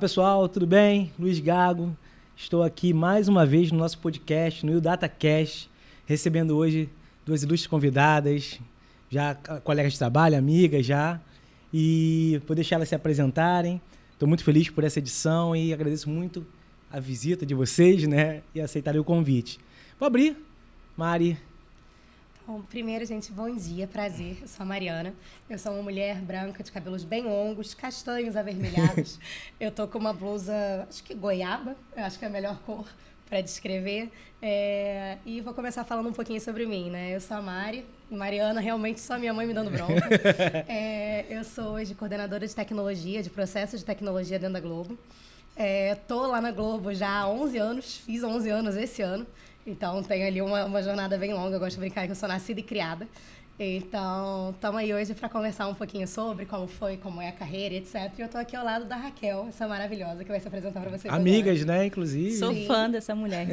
Pessoal, tudo bem? Luiz Gago, estou aqui mais uma vez no nosso podcast, no DataCast, recebendo hoje duas ilustres convidadas, já colegas de trabalho, amigas já, e vou deixar elas se apresentarem. Estou muito feliz por essa edição e agradeço muito a visita de vocês, né, e aceitarem o convite. Vou abrir, Mari. Bom, primeiro, gente, bom dia, prazer. Eu sou a Mariana. Eu sou uma mulher branca de cabelos bem longos, castanhos avermelhados. Eu tô com uma blusa, acho que goiaba, eu acho que é a melhor cor para descrever. E vou começar falando um pouquinho sobre mim, né? Eu sou a Mari. Mariana, realmente só minha mãe me dando bronca. Eu sou hoje coordenadora de tecnologia, de processos de tecnologia dentro da Globo. Tô lá na Globo já há 11 anos, fiz 11 anos esse ano. Então, tem ali uma jornada bem longa. Eu gosto de brincar que eu sou nascida e criada. Então, estamos aí hoje para conversar um pouquinho sobre como foi, como é a carreira, etc. E eu estou aqui ao lado da Raquel, essa maravilhosa, que vai se apresentar para vocês Amigas, agora. né, inclusive. Sou fã dessa mulher.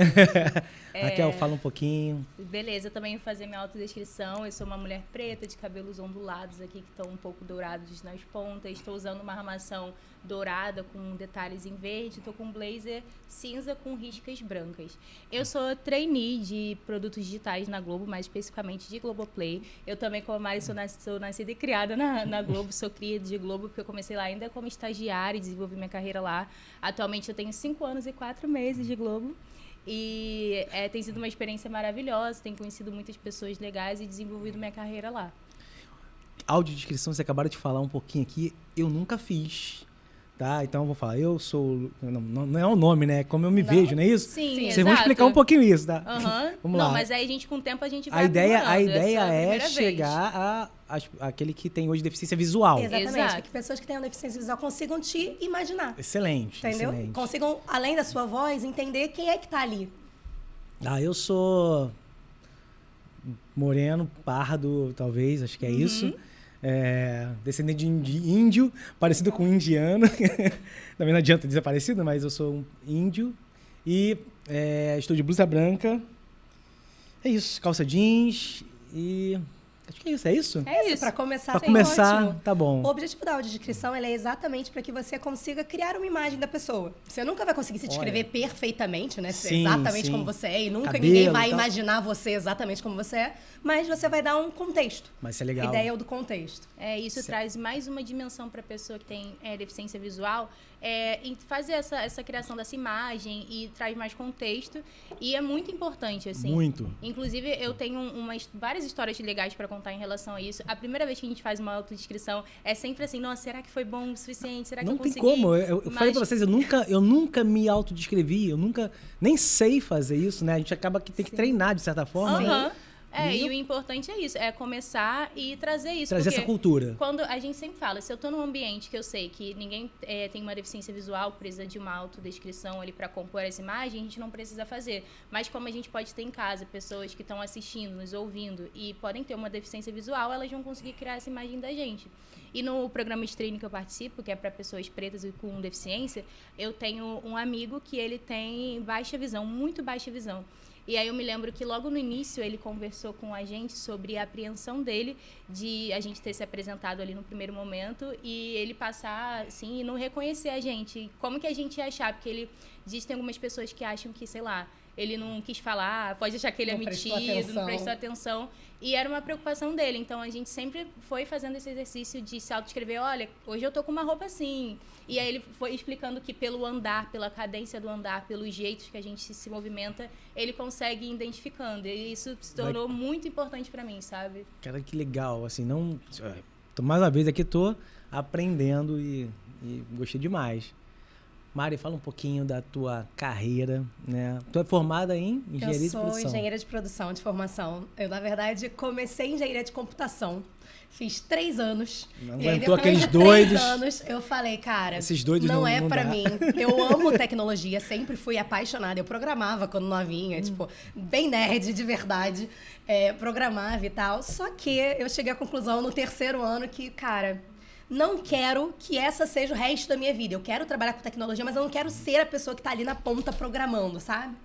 Raquel, fala um pouquinho. Beleza, eu também vou fazer minha autodescrição. Eu sou uma mulher preta, de cabelos ondulados aqui, que estão um pouco dourados nas pontas. Estou usando uma armação dourada com detalhes em verde. Estou com um blazer cinza com riscas brancas. Eu sou trainee de produtos digitais na Globo, mais especificamente de Globoplay. Eu também, como a Mari, sou nascida e criada na Globo. Sou cria de Globo, porque eu comecei lá ainda como estagiária e desenvolvi minha carreira lá. Atualmente eu tenho 5 anos e 4 meses de Globo. E tem sido uma experiência maravilhosa. Tenho conhecido muitas pessoas legais e desenvolvido minha carreira lá. Audiodescrição, vocês acabaram de falar um pouquinho aqui. Eu nunca fiz. Tá, então eu vou falar, eu sou... Não é o nome, né? Como eu me vejo, não é isso? Sim, Vocês vão explicar um pouquinho isso, tá? Vamos lá. Não, mas aí com o tempo a gente vai A ideia aprimorando. é chegar àquele que tem hoje deficiência visual. Exatamente, Exato. que pessoas que tenham deficiência visual consigam te imaginar. Excelente, Entendeu? excelente. Consigam, além da sua voz, entender quem é que está ali. Eu sou moreno, pardo, talvez, acho que é isso. Descendente de índio, parecido com um indiano. Também não adianta dizer parecido, mas eu sou um índio. E estou de blusa branca. É isso, calça jeans e... Acho que é isso, é isso? É isso, para começar. Para começar, ótimo. tá bom. O objetivo da audiodescrição é exatamente para que você consiga criar uma imagem da pessoa. Você nunca vai conseguir se descrever perfeitamente, né? Sim, exatamente sim. como você é. E nunca Cabelo, ninguém vai tal. imaginar você exatamente como você é. Mas você vai dar um contexto. Mas isso é legal. A ideia é o do contexto. Isso traz mais uma dimensão para a pessoa que tem deficiência visual, em fazer essa criação dessa imagem e traz mais contexto. E é muito importante, assim. Muito. Inclusive, eu tenho várias histórias legais para contar em relação a isso. A primeira vez que a gente faz uma autodescrição é sempre assim, nossa, será que foi bom o suficiente? Será que eu consegui? Não tem como. Eu falei pra vocês, eu nunca me autodescrevi, eu nunca nem sei fazer isso, né? A gente acaba que tem que treinar, de certa forma. E o importante é isso, é começar e trazer isso. Trazer essa cultura. Quando a gente sempre fala, se eu tô num ambiente que eu sei que ninguém tem uma deficiência visual, precisa de uma autodescrição ali para compor essa imagem, a gente não precisa fazer. Mas como a gente pode ter em casa pessoas que estão assistindo, nos ouvindo e podem ter uma deficiência visual, elas vão conseguir criar essa imagem da gente. E no programa de treino que eu participo, que é para pessoas pretas e com deficiência, eu tenho um amigo que ele tem baixa visão, muito baixa visão. E aí eu me lembro que logo no início ele conversou com a gente sobre a apreensão dele de a gente ter se apresentado ali no primeiro momento e ele passar, assim, e não reconhecer a gente. Como que a gente ia achar? Porque ele diz que tem algumas pessoas que acham que, sei lá, ele não quis falar, pode achar que ele é metido, não prestou atenção. E era uma preocupação dele. Então, a gente sempre foi fazendo esse exercício de se autodescrever. Olha, hoje eu tô com uma roupa assim. E aí ele foi explicando que pelo andar, pela cadência do andar, pelos jeitos que a gente se movimenta, ele consegue ir identificando. E isso se tornou muito importante pra mim, sabe? Cara, que legal. Assim, não... Mais uma vez aqui, tô aprendendo e gostei demais. Mari, fala um pouquinho da tua carreira, né? Tu é formada em engenharia de produção. Eu sou engenheira de produção, de formação. Eu, na verdade, comecei em engenharia de computação. Fiz 3 anos. Não e aí, aguentou depois aqueles de 3 doidos. anos, eu falei, cara, esses doidos não é pra dá. mim. Eu amo tecnologia, sempre fui apaixonada. Eu programava quando novinha, tipo, bem nerd de verdade. Programava e tal. Só que eu cheguei à conclusão no 3º ano que, cara... Não quero que essa seja o resto da minha vida. Eu quero trabalhar com tecnologia, mas eu não quero ser a pessoa que tá ali na ponta programando, sabe?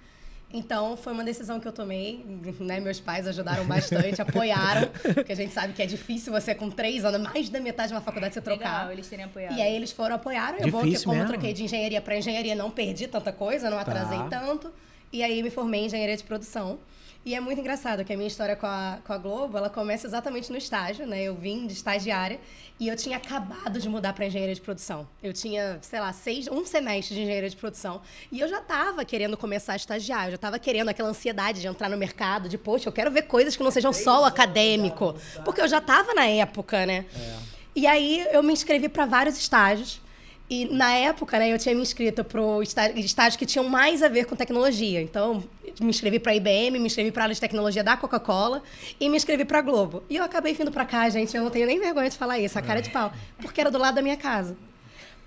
Então, foi uma decisão que eu tomei, né? Meus pais ajudaram bastante, apoiaram, porque a gente sabe que é difícil você, com 3 anos, mais da metade de uma faculdade, você trocar. Legal, eles terem apoiado. E aí, eles foram apoiar. Eu vou, que como eu troquei de engenharia para engenharia, não perdi tanta coisa, não atrasei tanto. E aí, me formei em engenharia de produção. E é muito engraçado que a minha história com a Globo, ela começa exatamente no estágio, né? Eu vim de estagiária e eu tinha acabado de mudar para engenharia de produção. Eu tinha, sei lá, um semestre de engenharia de produção. E eu já estava querendo começar a estagiar, eu já estava querendo aquela ansiedade de entrar no mercado, de, poxa, eu quero ver coisas que não sejam só o acadêmico. Porque eu já estava na época, né? E aí eu me inscrevi para vários estágios. E na época, né, eu tinha me inscrito para estágios que tinham mais a ver com tecnologia. Então, me inscrevi para a IBM, me inscrevi para a área de tecnologia da Coca-Cola e me inscrevi para a Globo. E eu acabei vindo para cá, gente, eu não tenho nem vergonha de falar isso, a cara de pau, porque era do lado da minha casa.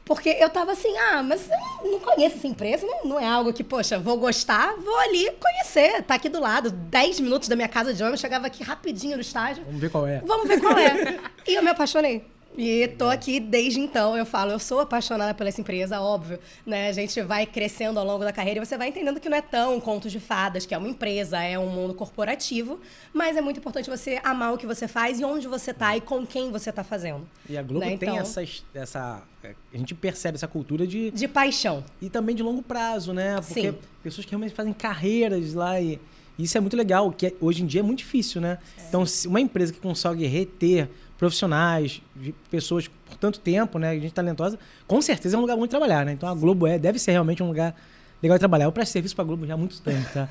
Porque eu tava assim, mas eu não conheço essa empresa, não é algo que, poxa, vou gostar, vou ali conhecer, tá aqui do lado, 10 minutos da minha casa de ônibus, chegava aqui rapidinho no estágio. Vamos ver qual é. Vamos ver qual é. E eu me apaixonei. E tô aqui desde então, eu falo, eu sou apaixonada por essa empresa, óbvio, né? A gente vai crescendo ao longo da carreira e você vai entendendo que não é tão um conto de fadas, que é uma empresa, é um mundo corporativo, mas é muito importante você amar o que você faz e onde você tá e com quem você tá fazendo. E a Globo né? tem então, a gente percebe essa cultura de paixão. E também de longo prazo, né? Porque Sim. pessoas que realmente fazem carreiras lá e isso é muito legal, que hoje em dia é muito difícil, né? Então, se uma empresa que consegue reter profissionais, de pessoas por tanto tempo, né? Gente talentosa, com certeza é um lugar bom de trabalhar, né? Então a Globo deve ser realmente um lugar legal de trabalhar. Eu presto serviço pra Globo já há muito tempo, tá?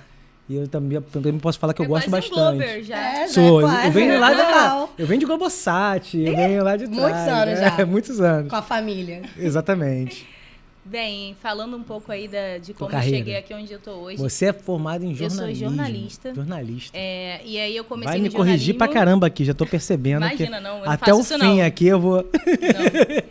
E eu também posso falar que eu gosto bastante. Glober, já. Sou, quase, eu venho lá legal. Eu venho de Globosat, eu venho lá de trás. Muitos anos já. Muitos anos. Com a família. Exatamente. Bem, falando um pouco aí de como eu carreira. cheguei aqui onde eu tô hoje. Você é formado em jornalismo. Eu sou jornalista. Jornalista. E aí eu comecei Vai no me corrigir jornalismo. pra caramba aqui, já tô percebendo. Imagina, não, eu não até faço o isso, fim não. aqui eu vou... Não.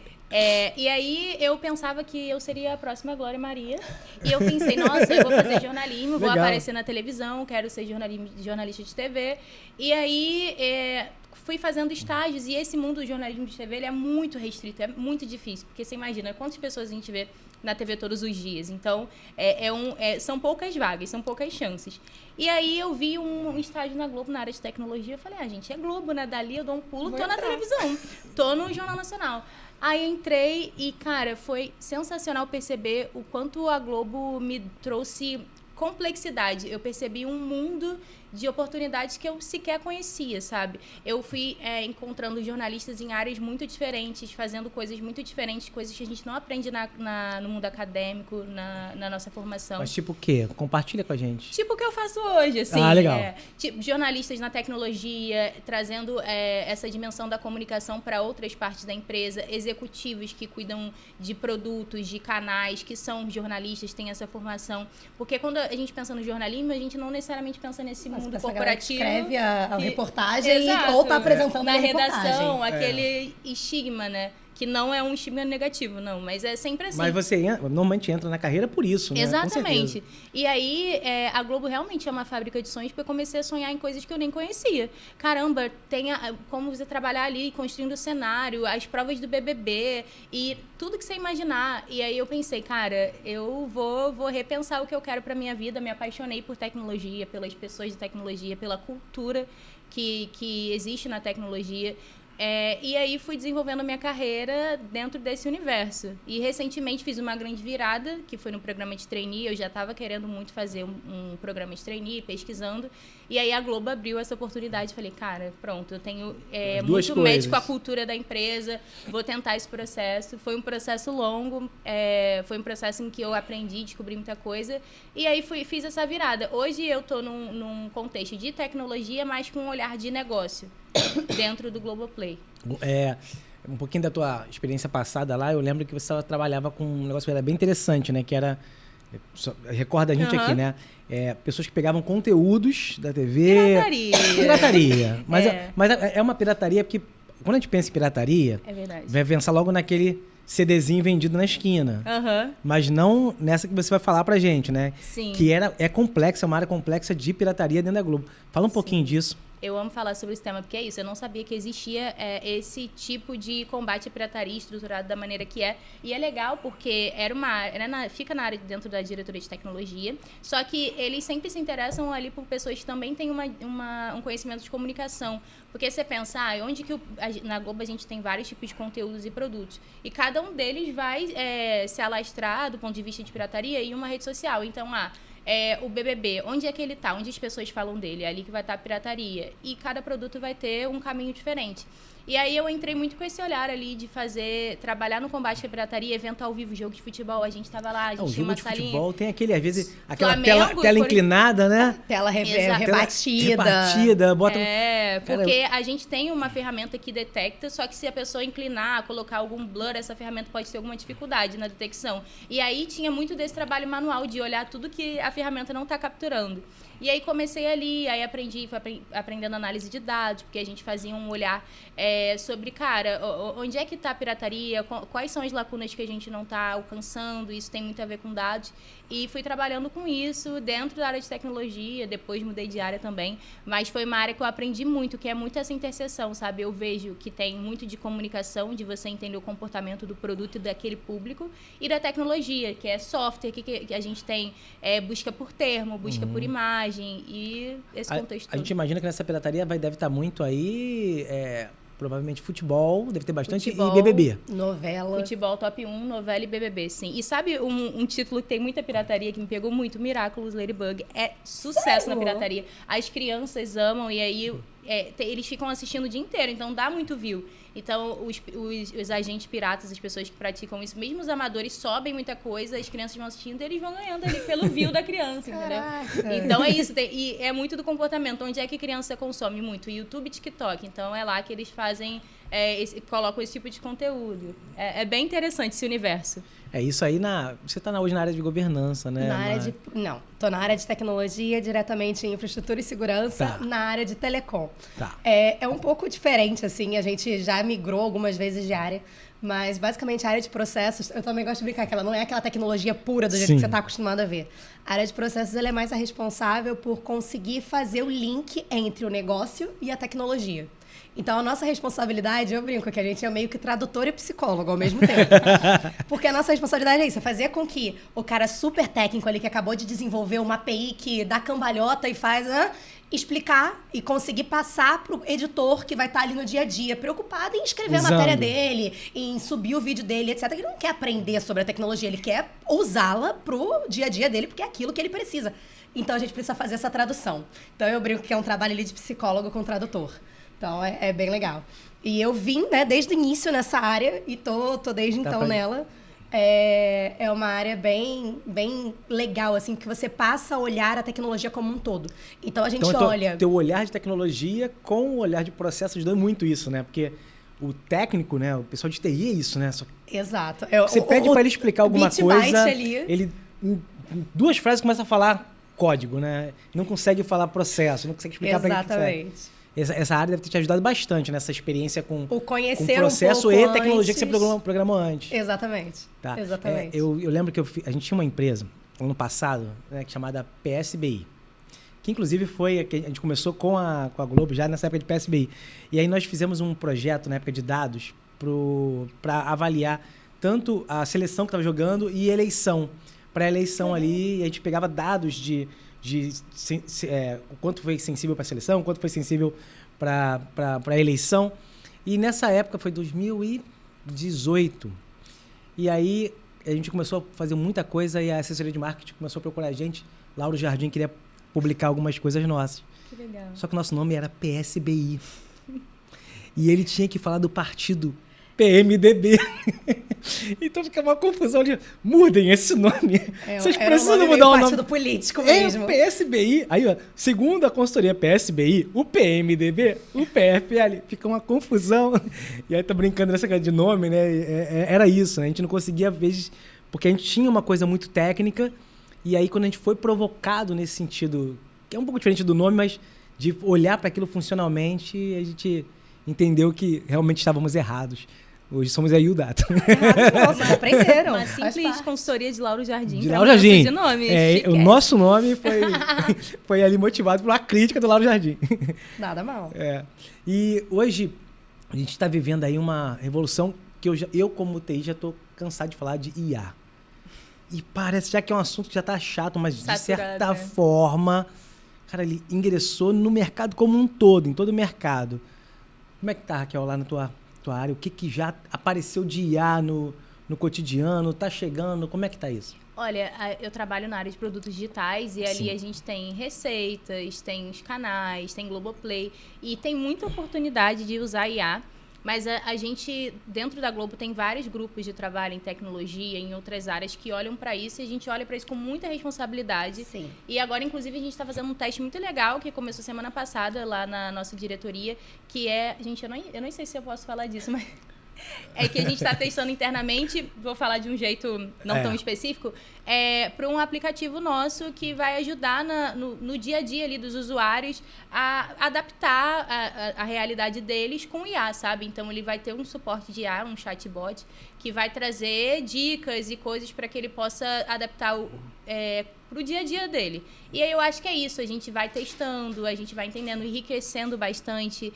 E aí eu pensava que eu seria a próxima Glória Maria. E eu pensei, nossa, eu vou fazer jornalismo, vou Legal. aparecer na televisão, quero ser jornalista de TV. E aí fui fazendo estágios e esse mundo do jornalismo de TV ele é muito restrito, é muito difícil. Porque você imagina quantas pessoas a gente vê na TV todos os dias. Então, são poucas vagas, são poucas chances. E aí eu vi um estágio na Globo, na área de tecnologia. Eu falei, gente, é Globo, né? Dali eu dou um pulo, tô na televisão. Tô no Jornal Nacional. Aí eu entrei e, cara, foi sensacional perceber o quanto a Globo me trouxe complexidade. Eu percebi um mundo de oportunidades que eu sequer conhecia, sabe? Eu fui encontrando jornalistas em áreas muito diferentes, fazendo coisas muito diferentes, coisas que a gente não aprende no mundo acadêmico, na nossa formação. Mas tipo o quê? Compartilha com a gente. Tipo o que eu faço hoje, assim. Legal. Tipo, jornalistas na tecnologia, trazendo essa dimensão da comunicação para outras partes da empresa, executivos que cuidam de produtos, de canais, que são jornalistas, têm essa formação. Porque quando a gente pensa no jornalismo, a gente não necessariamente pensa nesse mundo corporativo. Escreve a reportagem Exato, ou está apresentando na a redação, aquele estigma, né? Que não é um estigma negativo, não, mas é sempre assim. Mas você normalmente entra na carreira por isso, né? Exatamente. E aí, a Globo realmente é uma fábrica de sonhos, porque eu comecei a sonhar em coisas que eu nem conhecia. Caramba, tem como você trabalhar ali, construindo o cenário, as provas do BBB e tudo que você imaginar. E aí eu pensei, cara, eu vou repensar o que eu quero pra minha vida. Me apaixonei por tecnologia, pelas pessoas de tecnologia, pela cultura que existe na tecnologia. E aí fui desenvolvendo minha carreira dentro desse universo. E recentemente fiz uma grande virada, que foi no programa de trainee. Eu já estava querendo muito fazer um programa de trainee, pesquisando. E aí a Globo abriu essa oportunidade. Falei, cara, pronto, eu tenho muito match com a cultura da empresa. Vou tentar esse processo. Foi um processo longo. Foi um processo em que eu aprendi, descobri muita coisa. E aí fiz essa virada. Hoje eu estou num contexto de tecnologia, mas com um olhar de negócio. Dentro do Globoplay. Um pouquinho da tua experiência passada lá, eu lembro que você trabalhava com um negócio que era bem interessante, né? Que era... Recorda a gente aqui, né? Pessoas que pegavam conteúdos da TV... Pirataria. Mas é uma pirataria porque... Quando a gente pensa em pirataria... É verdade. Vai pensar logo naquele CDzinho vendido na esquina. Mas não nessa que você vai falar pra gente, né? Sim. Que é complexa, é uma área complexa de pirataria dentro da Globo. Fala um pouquinho disso. Eu amo falar sobre esse tema, porque é isso. Eu não sabia que existia esse tipo de combate à pirataria estruturado da maneira que é. E é legal porque fica na área dentro da diretoria de tecnologia, só que eles sempre se interessam ali por pessoas que também têm um conhecimento de comunicação. Porque você pensa, na Globo a gente tem vários tipos de conteúdos e produtos. E cada um deles vai se alastrar do ponto de vista de pirataria em uma rede social. Então, o BBB, onde é que ele tá? Onde as pessoas falam dele? É ali que vai estar a pirataria. E cada produto vai ter um caminho diferente. E aí eu entrei muito com esse olhar ali de trabalhar no combate à pirataria, evento ao vivo, jogo de futebol, a gente tava lá, a gente tinha uma salinha. O jogo de futebol tem aquele, às vezes, aquela Flamengo, tela inclinada, né? Tela rebatida. Bota porque a gente tem uma ferramenta que detecta, só que se a pessoa inclinar, colocar algum blur, essa ferramenta pode ter alguma dificuldade na detecção. E aí tinha muito desse trabalho manual de olhar tudo que a ferramenta não tá capturando. E aí comecei ali, aí fui aprendendo análise de dados, porque a gente fazia um olhar sobre, onde é que está a pirataria, quais são as lacunas que a gente não está alcançando, isso tem muito a ver com dados. E fui trabalhando com isso dentro da área de tecnologia, depois mudei de área também, mas foi uma área que eu aprendi muito, que é muito essa interseção, sabe? Eu vejo que tem muito de comunicação, de você entender o comportamento do produto e daquele público, e da tecnologia, que é software, que a gente tem busca por termo, busca por imagem, e esse contexto todo. A gente imagina que nessa pirataria deve estar muito aí... provavelmente futebol, deve ter bastante, e BBB. Novela. Futebol top 1, novela e BBB, sim. E sabe um título que tem muita pirataria, que me pegou muito? Miraculous Ladybug. É sucesso na pirataria. As crianças amam e aí eles ficam assistindo o dia inteiro, então dá muito view. Então, os agentes piratas, as pessoas que praticam isso, mesmo os amadores, sobem muita coisa, as crianças vão assistindo e eles vão ganhando ali pelo view da criança, entendeu? Então, é isso. E é muito do comportamento. Onde é que a criança consome muito? YouTube e TikTok. Então, é lá que eles fazem, colocam esse tipo de conteúdo. É bem interessante esse universo. É isso aí você está hoje na área de governança, né? Não, estou na área de tecnologia, diretamente em infraestrutura e segurança, na área de telecom. Tá. É um pouco diferente, assim, a gente já migrou algumas vezes de área, mas basicamente a área de processos, eu também gosto de brincar que ela não é aquela tecnologia pura do jeito que você está acostumado a ver. A área de processos ela é mais a responsável por conseguir fazer o link entre o negócio e a tecnologia. Então, a nossa responsabilidade, eu brinco que a gente é meio que tradutor e psicólogo ao mesmo tempo. Porque a nossa responsabilidade é isso, é fazer com que o cara super técnico ali que acabou de desenvolver uma API que dá cambalhota e faz... explicar e conseguir passar pro editor que vai estar ali no dia a dia, preocupado em escrever a matéria dele, em subir o vídeo dele, etc. Ele não quer aprender sobre a tecnologia, ele quer usá-la pro dia a dia dele, porque é aquilo que ele precisa. Então, a gente precisa fazer essa tradução. Então, eu brinco que é um trabalho ali de psicólogo com tradutor. Então, é bem legal. E eu vim, desde o início nessa área e tô desde então nela. É uma área bem legal, assim, que você passa a olhar a tecnologia como um todo. Então, a gente olha... Teu olhar de tecnologia com o olhar de processo ajuda muito isso, né? Porque o técnico, né? O pessoal de TI é isso, né? Exato. Você pede para ele explicar alguma coisa, ali. Ele, em 2 frases, começa a falar código, né? Não consegue falar processo, não consegue explicar para ele. Essa área deve ter te ajudado bastante nessa experiência com o processo e tecnologia que você programou antes. Exatamente. Tá. Exatamente. Eu lembro que a gente tinha uma empresa, ano passado, chamada PSBI. Que inclusive a gente começou com a Globo já nessa época de PSBI. E aí nós fizemos um projeto na época de dados para avaliar tanto a seleção que estava jogando e eleição. Para a eleição ali, a gente pegava dados de o quanto foi sensível para a seleção, o quanto foi sensível para a eleição. E nessa época, foi 2018. E aí a gente começou a fazer muita coisa e a assessoria de marketing começou a procurar a gente. Lauro Jardim queria publicar algumas coisas nossas. Que legal. Só que o nosso nome era PSBI. E ele tinha que falar do partido PMDB. Então fica uma confusão de mudem esse nome. Vocês precisam mudar o nome. Partido político mesmo. PSBI. Aí, segundo a consultoria PSBI, o PMDB, o PFL, fica uma confusão. E aí tá brincando nessa coisa de nome, né? Era isso, né? A gente não conseguia, às vezes, porque a gente tinha uma coisa muito técnica. E aí, quando a gente foi provocado nesse sentido, que é um pouco diferente do nome, mas de olhar para aquilo funcionalmente, a gente entendeu que realmente estávamos errados. Hoje somos aí o Data. Nossa, vocês aprenderam. Uma Faz simples parte. consultoria de Lauro Jardim. De pra Lauro mudança Jardim. De nome, O nosso nome foi ali motivado pela crítica do Lauro Jardim. Nada mal. E hoje a gente está vivendo aí uma revolução que eu como TI, já estou cansado de falar de IA. E parece já que é um assunto que já está chato, mas de certa forma, cara, ele ingressou no mercado como um todo, em todo o mercado. Como é que tá, Raquel, lá na tua área? O que já apareceu de IA no cotidiano? Tá chegando? Como é que tá isso? Olha, eu trabalho na área de produtos digitais e ali Sim. a gente tem receitas, tem os canais, tem Globoplay e tem muita oportunidade de usar IA. Mas a gente, dentro da Globo, tem vários grupos de trabalho em tecnologia, em outras áreas, que olham para isso e a gente olha para isso com muita responsabilidade. Sim. E agora, inclusive, a gente está fazendo um teste muito legal, que começou semana passada lá na nossa diretoria, que é... Gente, eu não sei se eu posso falar disso, mas... É que a gente está testando internamente, vou falar de um jeito não tão específico, para um aplicativo nosso que vai ajudar no dia a dia ali dos usuários a adaptar a realidade deles com IA, sabe? Então, ele vai ter um suporte de IA, um chatbot, que vai trazer dicas e coisas para que ele possa adaptar para o dia a dia dele. E aí eu acho que é isso, a gente vai testando, a gente vai entendendo, enriquecendo bastante,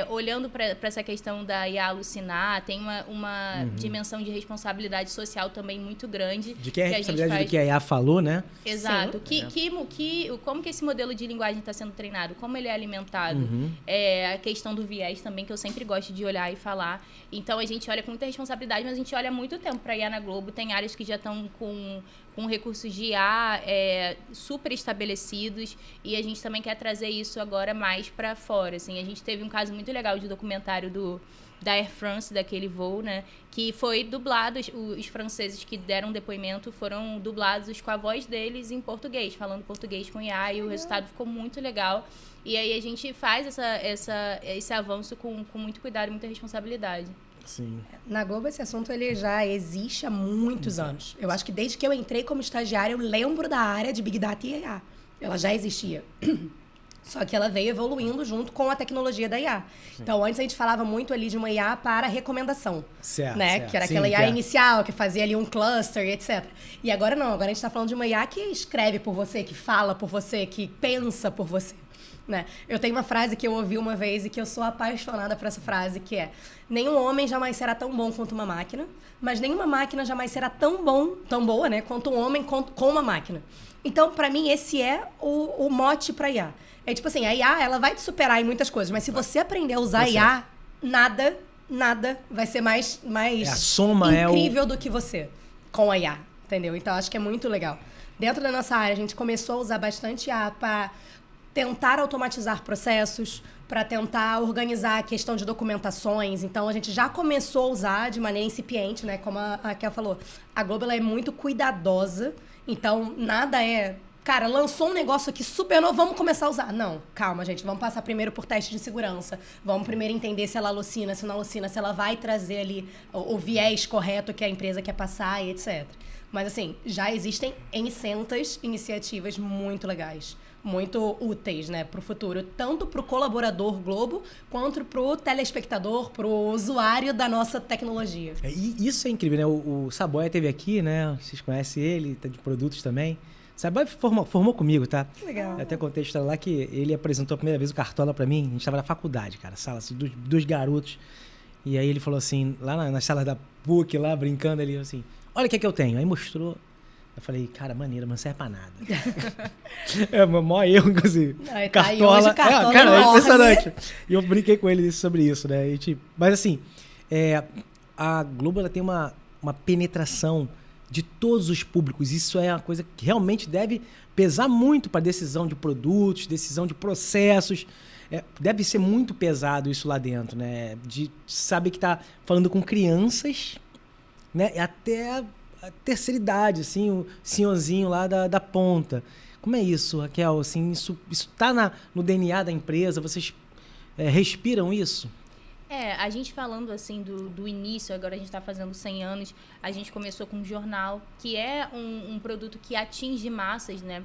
olhando para essa questão da IA alucinar, tem uma dimensão de responsabilidade social também muito grande. De que é a responsabilidade do que a IA falou, né? Exato. Como que esse modelo de linguagem está sendo treinado? Como ele é alimentado? A questão do viés também, que eu sempre gosto de olhar e falar. Então, a gente olha com muita responsabilidade, mas a gente olha há muito tempo para a IA na Globo. Tem áreas que já estão com recursos de IA super estabelecidos e a gente também quer trazer isso agora mais para fora. Assim. A gente teve um caso muito legal de documentário da Air France, daquele voo, né? Que foi dublado, os franceses que deram depoimento foram dublados com a voz deles em português, falando português com IA, e o resultado ficou muito legal. E aí a gente faz esse avanço com muito cuidado e muita responsabilidade. Sim. Na Globo, esse assunto ele já existe há muitos anos. Eu acho que desde que eu entrei como estagiária, eu lembro da área de Big Data e IA. Ela já existia. Só que ela veio evoluindo junto com a tecnologia da IA. Sim. Então, antes a gente falava muito ali de uma IA para recomendação. Certo, né? certo. Que era aquela IA inicial, que fazia ali um cluster, etc. E agora não, agora a gente está falando de uma IA que escreve por você, que fala por você, que pensa por você. Né? Eu tenho uma frase que eu ouvi uma vez e que eu sou apaixonada por essa frase, que é: nenhum homem jamais será tão bom quanto uma máquina, mas nenhuma máquina jamais será tão boa, né, quanto um homem com uma máquina. Então, para mim, esse é o mote para IA. É tipo assim, a IA, ela vai te superar em muitas coisas, mas se você aprender a usar a IA, nada vai ser mais a soma incrível do que você com a IA, entendeu? Então, acho que é muito legal. Dentro da nossa área, a gente começou a usar bastante IA para tentar automatizar processos, para tentar organizar a questão de documentações. Então, a gente já começou a usar de maneira incipiente, né? Como a Raquel falou, a Globo ela é muito cuidadosa. Então, nada é... Cara, lançou um negócio aqui super novo, vamos começar a usar. Não, calma, gente. Vamos passar primeiro por teste de segurança. Vamos primeiro entender se ela alucina, se não alucina, se ela vai trazer ali o viés correto que a empresa quer passar e etc. Mas, assim, já existem centenas de iniciativas muito legais, muito úteis, né, para o futuro, tanto para o colaborador Globo, quanto para o telespectador, para o usuário da nossa tecnologia. E isso é incrível, né? O Saboia esteve aqui, né? Vocês conhecem ele, tá de produtos também. Saboia formou comigo, tá? Que legal. Eu até contei a história lá que ele apresentou a primeira vez o Cartola para mim. A gente estava na faculdade, cara, sala assim, dos garotos. E aí ele falou assim, lá na sala da PUC, lá brincando, ele assim: olha o que é que eu tenho. Aí mostrou. Eu falei, cara, maneiro, mas não serve pra nada. É o maior erro, inclusive. Não, Cartola. Hoje, Cartola cara, é enorme. impressionante. E eu brinquei com ele sobre isso, né? Mas assim, a Globo ela tem uma penetração de todos os públicos. Isso é uma coisa que realmente deve pesar muito para decisão de produtos, decisão de processos. Deve ser muito pesado isso lá dentro, né? De saber que tá falando com crianças, né? Até a terceira idade, assim, o senhorzinho lá da ponta. Como é isso, Raquel? Assim, isso tá no DNA da empresa? Vocês respiram isso? A gente falando assim do início, agora a gente está fazendo 100 anos, a gente começou com um jornal, que é um produto que atinge massas, né?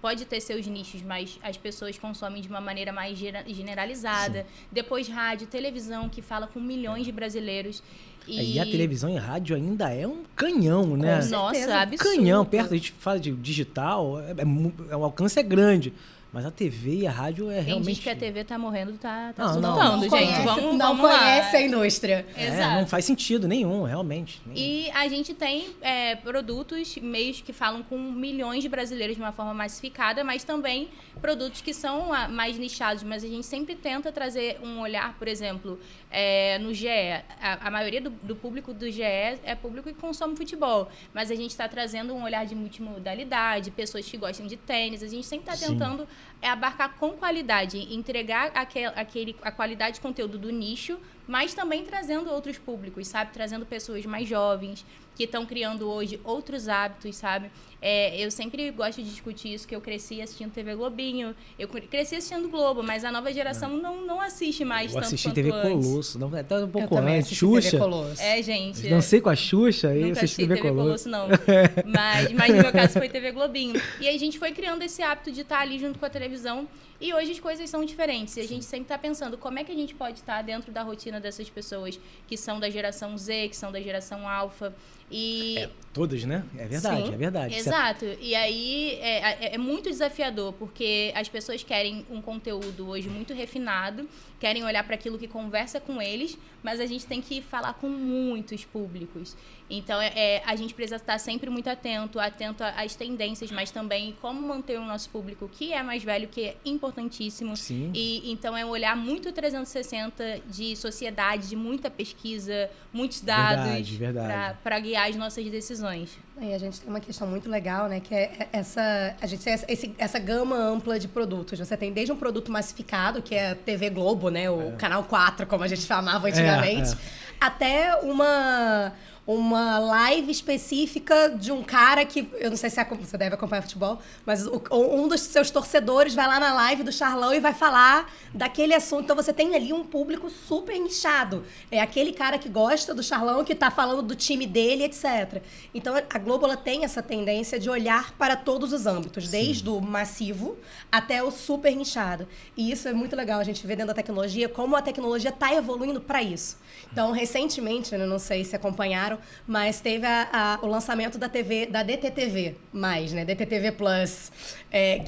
Pode ter seus nichos, mas as pessoas consomem de uma maneira mais generalizada. Sim. Depois rádio, televisão, que fala com milhões de brasileiros. E a televisão e rádio ainda é um canhão, né? Nossa, absurdo. Canhão, perto, a gente fala de digital, o alcance é grande. Mas a TV e a rádio realmente... Quem diz que a TV tá morrendo, tá surtando, gente. Conhece, não conhece a indústria. Exato. Não faz sentido nenhum, realmente. E a gente tem produtos, meios que falam com milhões de brasileiros de uma forma massificada, mas também produtos que são mais nichados. Mas a gente sempre tenta trazer um olhar, por exemplo, no GE. A maioria do público do GE é público que consome futebol. Mas a gente está trazendo um olhar de multimodalidade, pessoas que gostam de tênis. A gente sempre está tentando abarcar com qualidade, entregar a qualidade de conteúdo do nicho, mas também trazendo outros públicos, sabe? Trazendo pessoas mais jovens, que estão criando hoje outros hábitos, sabe? Eu sempre gosto de discutir isso, que eu cresci assistindo TV Globinho, eu cresci assistindo Globo, mas a nova geração não assiste mais tanto quanto antes. Eu assisti TV Colosso, até um pouco antes, Xuxa. TV Colosso. Gente. Dancei com a Xuxa e nunca assisti TV Colosso. Não. Mas no meu caso foi TV Globinho. E a gente foi criando esse hábito de estar ali junto com a televisão. E hoje as coisas são diferentes. E a gente sempre está pensando como é que a gente pode estar dentro da rotina dessas pessoas que são da geração Z, que são da geração Alfa. Todas, né? É verdade, Sim. É verdade. Exato. E aí é muito desafiador, porque as pessoas querem um conteúdo hoje muito refinado, querem olhar para aquilo que conversa com eles, mas a gente tem que falar com muitos públicos. Então, a gente precisa estar sempre muito atento às tendências, mas também como manter o nosso público que é mais velho, que é importantíssimo. Sim. E então, é um olhar muito 360 de sociedade, de muita pesquisa, muitos dados para guiar as nossas decisões. E a gente tem uma questão muito legal, né? Que é a gente tem essa gama ampla de produtos. Você tem desde um produto massificado, que é a TV Globo, né? O Canal 4, como a gente chamava antigamente, até uma live específica de um cara que... Eu não sei se você deve acompanhar futebol, mas um dos seus torcedores vai lá na live do Charlão e vai falar daquele assunto. Então, você tem ali um público super nichado. É aquele cara que gosta do Charlão, que tá falando do time dele, etc. Então, a Globo ela tem essa tendência de olhar para todos os âmbitos, desde o massivo até o super nichado. E isso é muito legal a gente ver dentro da tecnologia, como a tecnologia tá evoluindo para isso. Então, recentemente, eu não sei se acompanharam, mas teve o lançamento da DTTV+, né? DTTV Plus,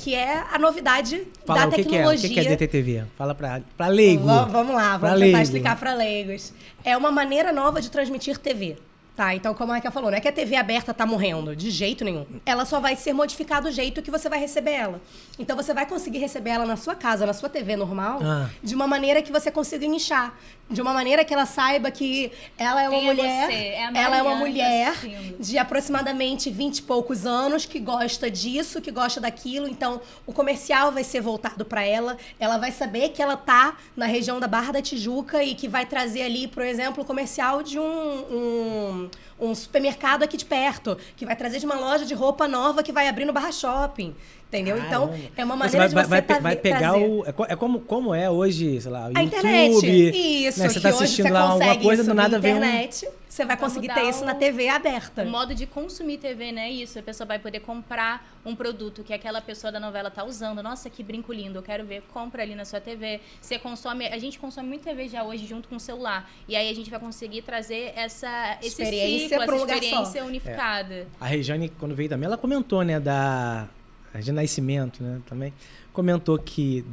que é a novidade da tecnologia. O que é DTTV? Fala para leigo. Vamos lá, vamos tentar explicar para leigos. É uma maneira nova de transmitir TV. Tá, então como a Raquel falou, não é que a TV aberta tá morrendo, de jeito nenhum. Ela só vai ser modificada do jeito que você vai receber ela. Então você vai conseguir receber ela na sua casa, na sua TV normal, de uma maneira que você consiga nichar. De uma maneira que ela saiba que ela é uma mulher. Ela é uma mulher de aproximadamente 20 e poucos anos, que gosta disso, que gosta daquilo. Então, o comercial vai ser voltado para ela. Ela vai saber que ela tá na região da Barra da Tijuca e que vai trazer ali, por exemplo, o comercial de um supermercado aqui de perto, que vai trazer de uma loja de roupa nova que vai abrir no Barra Shopping. Entendeu? Caramba. Então, é uma maneira de você vai pegar trazer. Como é hoje, sei lá, o a YouTube. Internet. Isso, né? Você tá assistindo lá alguma coisa, do nada vem internet. Você vai conseguir ter isso na TV aberta. O modo de consumir TV, né? Isso. A pessoa vai poder comprar um produto que aquela pessoa da novela tá usando. Nossa, que brinco lindo. Eu quero ver. Compra ali na sua TV. Você consome... A gente consome muito TV já hoje junto com o celular. E aí a gente vai conseguir trazer esse experiência ciclo, essa experiência unificada. A Regiane, quando veio também, ela comentou, né, de Nascimento, né, também comentou que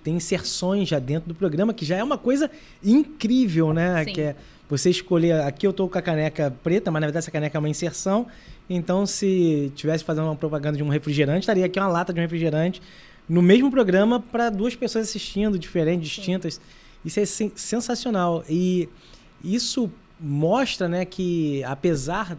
tem inserções já dentro do programa, que já é uma coisa incrível, né? Sim. Que é você escolher... Aqui eu tô com a caneca preta, mas na verdade essa caneca é uma inserção. Então, se tivesse fazendo uma propaganda de um refrigerante, estaria aqui uma lata de um refrigerante no mesmo programa para duas pessoas assistindo, diferentes, distintas. Isso é sensacional. E isso mostra, né, que apesar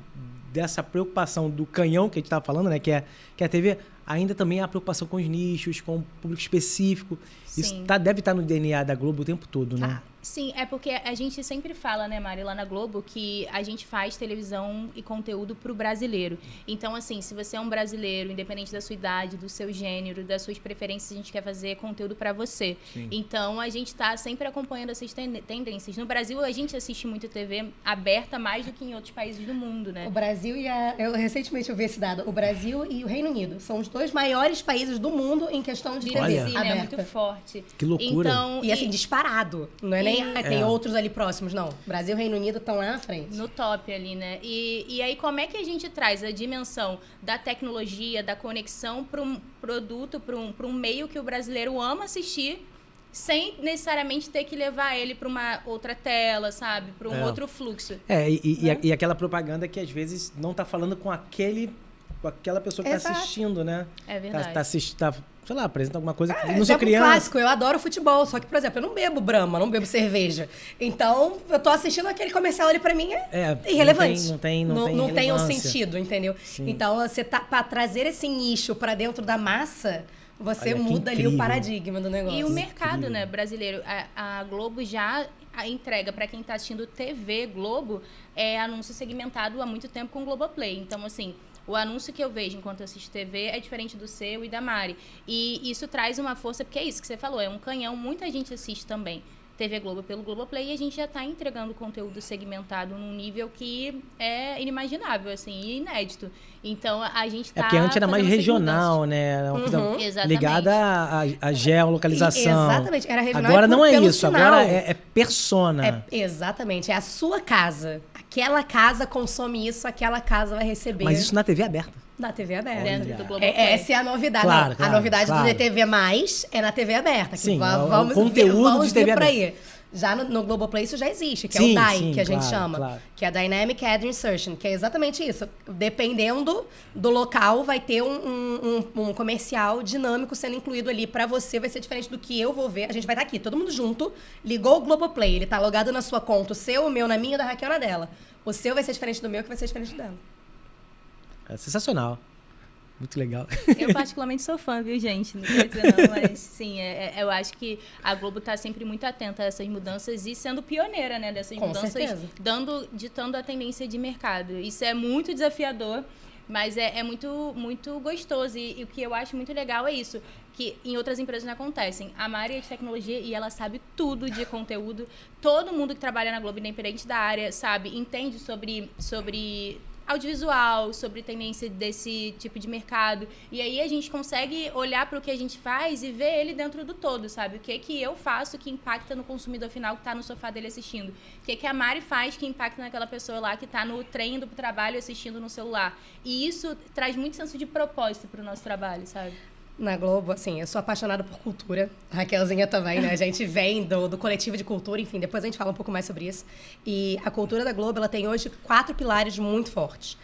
dessa preocupação do canhão que a gente estava falando, né, que a TV... ainda também há preocupação com os nichos, com o público específico. Sim. Isso deve estar no DNA da Globo o tempo todo, né? Sim, é porque a gente sempre fala, né, Mari, lá na Globo, que a gente faz televisão e conteúdo pro brasileiro. Então, assim, se você é um brasileiro, independente da sua idade, do seu gênero, das suas preferências, a gente quer fazer conteúdo pra você. Sim. Então, a gente tá sempre acompanhando essas tendências. No Brasil, a gente assiste muito TV aberta mais do que em outros países do mundo, né? O Brasil eu recentemente ouvi esse dado. O Brasil e o Reino Unido são os 2 maiores países do mundo em questão de TV Olha. Sim, é aberta. muito forte. Que loucura. Então, E assim, disparado. Não é nem tem É. outros ali próximos, não. Brasil e Reino Unido estão lá na frente. no top ali, né? E aí, como é que a gente traz a dimensão da tecnologia, da conexão para um produto, para um meio que o brasileiro ama assistir, sem necessariamente ter que levar ele para uma outra tela, sabe? Para um outro fluxo. E aquela propaganda que às vezes não tá falando com aquela pessoa que tá Exato. assistindo, né? É verdade. Tá, sei lá, apresenta alguma coisa que não sou Exemplo criança. clássico, eu adoro futebol, só que, por exemplo, eu não bebo Brahma, não bebo cerveja. Então, eu tô assistindo aquele comercial ali, pra mim, é irrelevante. Não tem Não tem um relevância. sentido, entendeu? Sim. Então, você pra trazer esse nicho pra dentro da massa, você Olha, que muda ali incrível. o paradigma do negócio. E o mercado, Incrível. né, brasileiro, a Globo já entrega para quem está assistindo TV Globo anúncio segmentado há muito tempo com o Globoplay. Então, assim, o anúncio que eu vejo enquanto eu assisto TV é diferente do seu e da Mari. E isso traz uma força, porque é isso que você falou, é um canhão, muita gente assiste também TV Globo pelo Globoplay e a gente já está entregando conteúdo segmentado num nível que é inimaginável, assim, e inédito. Então, a gente está Porque antes era mais regional, né? Era uma coisa Exatamente. ligada à geolocalização. Exatamente, era regional. Agora não é pelo isso, sinal. agora é persona. Exatamente, é a sua casa. Aquela casa consome isso, aquela casa vai receber Mas isso na TV aberta. na TV aberta. dentro Olha. do Globoplay. Essa é a novidade. Claro, Não, claro, a novidade claro. do DTV+, é na TV aberta. Que Sim, vamos o conteúdo vamos de TV ver por aí. Já no Globoplay isso já existe, que é Sim, o DAI, sim, que a gente claro, chama. claro. Que é a Dynamic Ad Insertion, que é exatamente isso. Dependendo do local, vai ter um comercial dinâmico sendo incluído ali pra você. Vai ser diferente do que eu vou ver. A gente vai estar aqui, todo mundo junto. Ligou o Globoplay, ele tá logado na sua conta. O seu, o meu, na minha, da Raquel, na dela. O seu vai ser diferente do meu, que vai ser diferente dela. É sensacional. Muito legal. Eu particularmente sou fã, viu, gente? Não quero dizer não, mas sim, eu acho que a Globo tá sempre muito atenta a essas mudanças e sendo pioneira, né, dessas Com mudanças, certeza. ditando a tendência de mercado. Isso é muito desafiador, mas é muito, muito gostoso. E o que eu acho muito legal é isso, que em outras empresas não acontecem. A Mari é de tecnologia e ela sabe tudo de conteúdo. Todo mundo que trabalha na Globo, independente da área, sabe, entende sobre audiovisual, sobre tendência desse tipo de mercado. E aí a gente consegue olhar para o que a gente faz e ver ele dentro do todo, sabe? O que eu faço que impacta no consumidor final que está no sofá dele assistindo. O que a Mari faz que impacta naquela pessoa lá que está no trem do trabalho assistindo no celular. E isso traz muito senso de propósito para o nosso trabalho, sabe? Na Globo, assim, eu sou apaixonada por cultura. A Raquelzinha também, né? A gente vem do coletivo de cultura, enfim, depois a gente fala um pouco mais sobre isso. E a cultura da Globo, ela tem hoje 4 pilares muito fortes.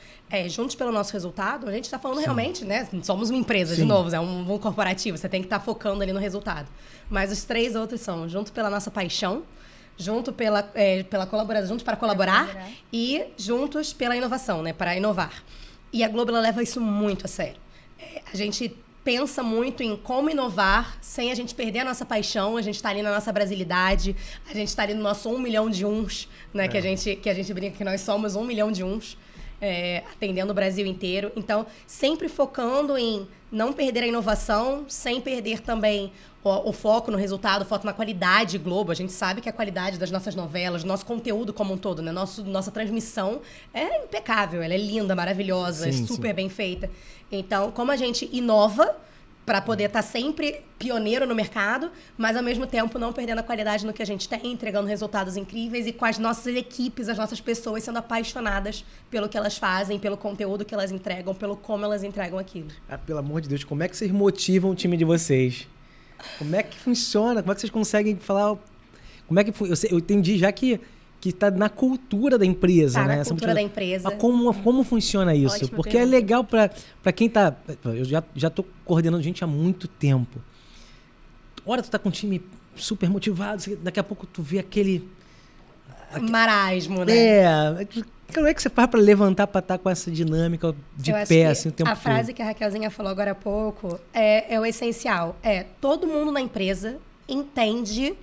Juntos pelo nosso resultado, a gente está falando realmente, né? Somos uma empresa, de novo, é um corporativo, você tem que estar focando ali no resultado. Mas os 3 outros são junto pela nossa paixão, junto pela colaboração, juntos para colaborar e juntos pela inovação, né? Para inovar. E a Globo, ela leva isso muito a sério. A gente pensa muito em como inovar sem a gente perder a nossa paixão, a gente está ali na nossa brasilidade, a gente está ali no nosso 1 milhão de uns, né? Que a gente brinca que nós somos 1 milhão de uns, atendendo o Brasil inteiro. Então, sempre focando em não perder a inovação, sem perder também o foco no resultado, o foco na qualidade Globo. A gente sabe que a qualidade das nossas novelas, do nosso conteúdo como um todo, né? Nossa transmissão é impecável, ela é linda, maravilhosa, Sim, super sim. bem feita. Então, como a gente inova para poder estar sempre pioneiro no mercado, mas ao mesmo tempo não perdendo a qualidade no que a gente tem, entregando resultados incríveis e com as nossas equipes, as nossas pessoas sendo apaixonadas pelo que elas fazem, pelo conteúdo que elas entregam, pelo como elas entregam aquilo. Ah, pelo amor de Deus, como é que vocês motivam o time de vocês? Como é que funciona? Como é que vocês conseguem falar? Como é que eu entendi já que está na cultura da empresa, Tá né? na cultura da empresa. Mas como funciona isso? Ótima Porque pergunta. é legal para quem tá... Eu já tô coordenando gente há muito tempo. Ora, tu tá com um time super motivado, daqui a pouco tu vê aquele... Marasmo, né? Como é que você faz para levantar para estar com essa dinâmica de Eu acho pé que assim o tempo a todo? frase que a Raquelzinha falou agora há pouco é o essencial. Todo mundo na empresa entende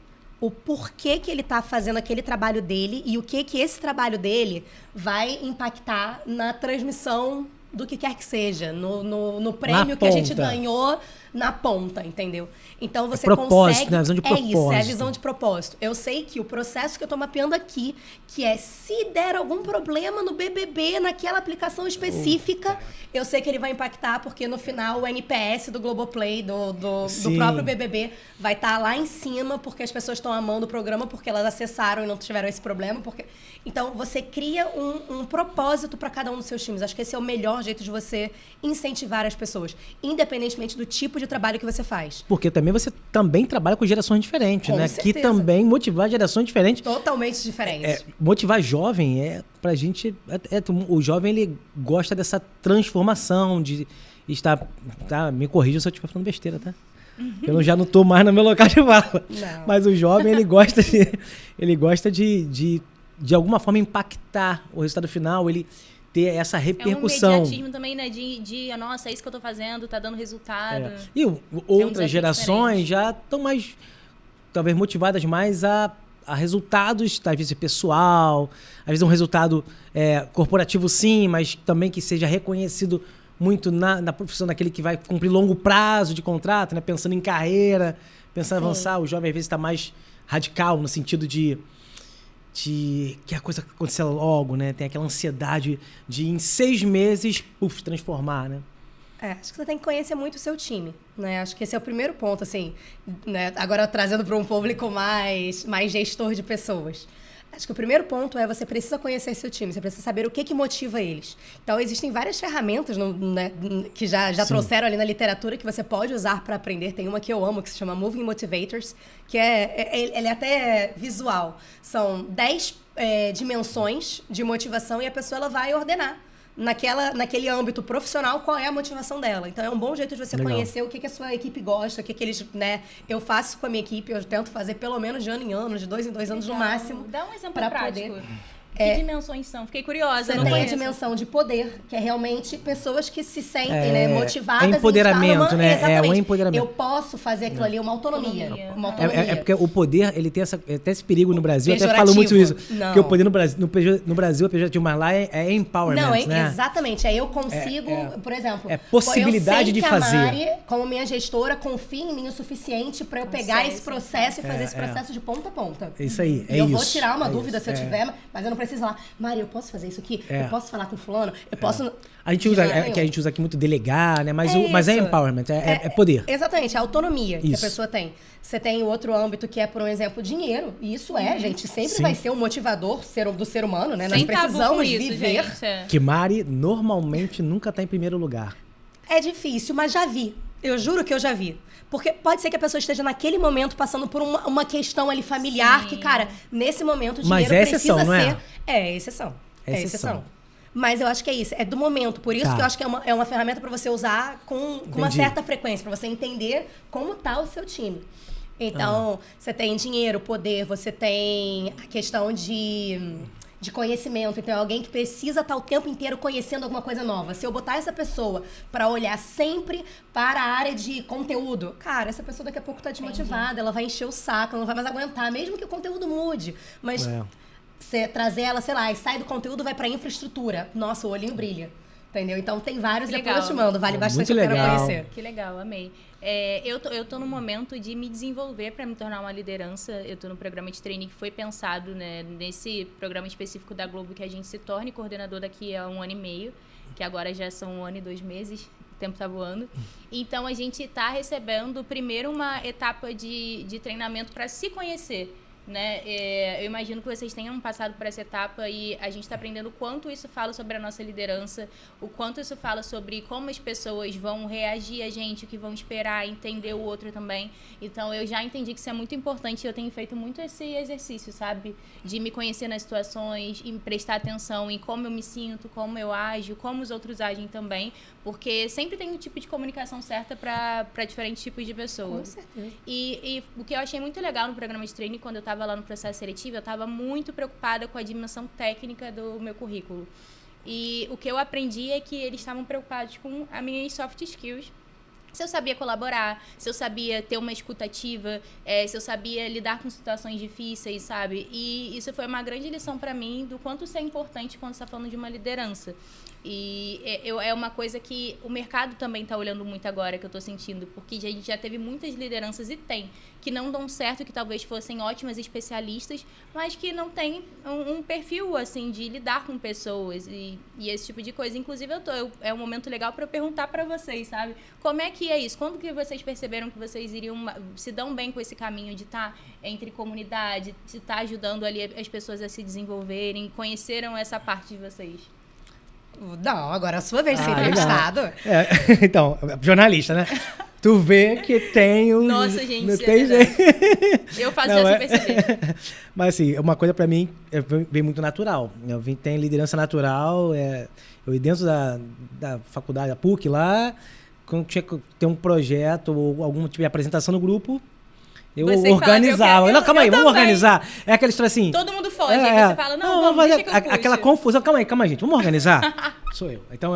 o porquê que ele está fazendo aquele trabalho dele e o que esse trabalho dele vai impactar na transmissão do que quer que seja, no prêmio que a gente ganhou na ponta, entendeu? Então você propósito, consegue... né? A visão de propósito. É isso, é a visão de propósito. Eu sei que o processo que eu tô mapeando aqui, que é se der algum problema no BBB, naquela aplicação específica, eu sei que ele vai impactar, porque no final o NPS do Globoplay, do próprio BBB, vai estar lá em cima, porque as pessoas estão amando o programa, porque elas acessaram e não tiveram esse problema. Então, você cria um propósito para cada um dos seus times. Acho que esse é o melhor jeito de você incentivar as pessoas, independentemente do tipo de trabalho que você faz. Porque também você também trabalha com gerações diferentes, né? certeza. Que também motivar gerações diferentes. Totalmente diferentes. Motivar jovem pra gente... o jovem, ele gosta dessa transformação de estar... Tá, me corrija se eu estiver falando besteira, tá? Eu já não tô mais no meu local de fala. Não. Mas o jovem, ele gosta de alguma forma impactar o resultado final, ele ter essa repercussão. É um imediatismo também, né? Nossa, é isso que eu tô fazendo, tá dando resultado. E outras gerações já estão mais, talvez, motivadas mais a resultados, às vezes pessoal, às vezes um resultado corporativo sim, mas também que seja reconhecido muito na profissão daquele que vai cumprir longo prazo de contrato, né? Pensando em carreira, pensando em avançar. O jovem às vezes está mais radical no sentido de que a coisa aconteça logo, né? Tem aquela ansiedade de em 6 meses, transformar, né? Acho que você tem que conhecer muito o seu time, né? Acho que esse é o primeiro ponto, assim, né? Agora trazendo para um público mais gestor de pessoas. Acho que o primeiro ponto é você precisa conhecer seu time, você precisa saber o que motiva eles. Então, existem várias ferramentas né, que já trouxeram ali na literatura que você pode usar para aprender. Tem uma que eu amo, que se chama Moving Motivators, que ele é até visual. São 10 dimensões de motivação e a pessoa ela vai ordenar naquele âmbito profissional, qual é a motivação dela. Então, é um bom jeito de você conhecer o que a sua equipe gosta, o que eles, né... Eu faço com a minha equipe, eu tento fazer pelo menos de ano em ano, de 2 em 2 anos no máximo. Dá um exemplo pra prático. Poder... Que dimensões são? Fiquei curiosa. Você tem a dimensão de poder, que é realmente pessoas que se sentem né, motivadas. Empoderamento, né? Exatamente. É um empoderamento. Eu posso fazer aquilo ali, uma autonomia. É porque o poder, ele tem até esse perigo no Brasil. Eu até Pejorativo. falo muito isso. Não. Porque o poder no Brasil é pejorativo, mas lá é empowerment, não, né? Exatamente. Aí eu consigo, por exemplo... possibilidade de fazer. A Mari, como minha gestora, confia em mim o suficiente para eu pegar esse processo e fazer esse processo de ponta a ponta. Isso aí, e eu vou tirar uma dúvida se eu tiver, mas eu não preciso lá, Mari, eu posso fazer isso aqui? Eu posso falar com fulano? Eu posso... A gente usa aqui muito delegar, né? Mas é empowerment, é poder. Exatamente, a autonomia que a Isso. pessoa tem. Você tem o outro âmbito que é, por um exemplo, dinheiro. E isso gente, sempre vai ser um motivador do ser humano, né? Nós precisamos viver. Gente. Que Mari normalmente nunca tá em primeiro lugar. É difícil, mas já vi. Eu juro que eu já vi. Porque pode ser que a pessoa esteja naquele momento passando por uma questão ali familiar que, cara, nesse momento o dinheiro exceção, precisa não é? ser... É exceção. É exceção. Mas eu acho que é isso. É do momento. Por isso que eu acho que é uma ferramenta para você usar com uma certa frequência, para você entender como tá o seu time. Então, você tem dinheiro, poder, você tem a questão de conhecimento. Então, é alguém que precisa estar o tempo inteiro conhecendo alguma coisa nova. Se eu botar essa pessoa para olhar sempre para a área de conteúdo, cara, essa pessoa daqui a pouco tá desmotivada, ela vai encher o saco, ela não vai mais aguentar, mesmo que o conteúdo mude. Mas você trazer ela, sei lá, e sai do conteúdo, vai para infraestrutura. Nossa, o olhinho brilha. Entendeu? Então, tem vários, depois eu te mando. Vale bastante a pena conhecer. Que legal, amei. Eu tô no momento de me desenvolver para me tornar uma liderança. Eu tô no programa de trainee que foi pensado, né, nesse programa específico da Globo, que a gente se torne coordenador daqui a 1 ano e meio, que agora já são 1 ano e 2 meses, o tempo tá voando. Então, a gente tá recebendo primeiro uma etapa de treinamento para se conhecer. Né? Eu imagino que vocês tenham passado por essa etapa e a gente está aprendendo o quanto isso fala sobre a nossa liderança, o quanto isso fala sobre como as pessoas vão reagir a gente, o que vão esperar, entender o outro também. Então, eu já entendi que isso é muito importante e eu tenho feito muito esse exercício, sabe? De me conhecer nas situações e prestar atenção em como eu me sinto, como eu ajo, como os outros agem também, porque sempre tem um tipo de comunicação certa para diferentes tipos de pessoas. Com certeza. E o que eu achei muito legal no programa de treino, quando eu estava lá no processo seletivo, eu estava muito preocupada com a dimensão técnica do meu currículo. E o que eu aprendi é que eles estavam preocupados com as minhas soft skills, Se eu sabia colaborar, se eu sabia ter uma escutativa, se eu sabia lidar com situações difíceis, sabe? E isso foi uma grande lição para mim do quanto isso é importante quando você está falando de uma liderança. E é uma coisa que o mercado também está olhando muito agora, que eu estou sentindo, porque a gente já teve muitas lideranças, e tem, que não dão certo, que talvez fossem ótimas especialistas, mas que não tem um perfil, assim, de lidar com pessoas e esse tipo de coisa. Inclusive, é um momento legal para eu perguntar para vocês, sabe? Como é que é isso? Quando que vocês perceberam que vocês se dão bem com esse caminho de estar entre comunidade, de estar ajudando ali as pessoas a se desenvolverem, conheceram essa parte de vocês? Não, agora é a sua vez de ser entrevistado. Então, jornalista, né? Tu vê que tem o... Nossa, gente, não tem jeito. Eu faço já sem perceber. Mas assim, uma coisa pra mim vem muito natural. Tem liderança natural. Eu ia dentro da faculdade, da PUC lá, quando tinha que ter um projeto ou algum tipo de apresentação no grupo, eu organizava. Não, calma aí, vamos organizar. É aquela história assim... Todo mundo foge, aí você fala, não, vamos, deixa que eu puxo. Aquela confusão. Calma aí, gente, vamos organizar? Sou eu. Então,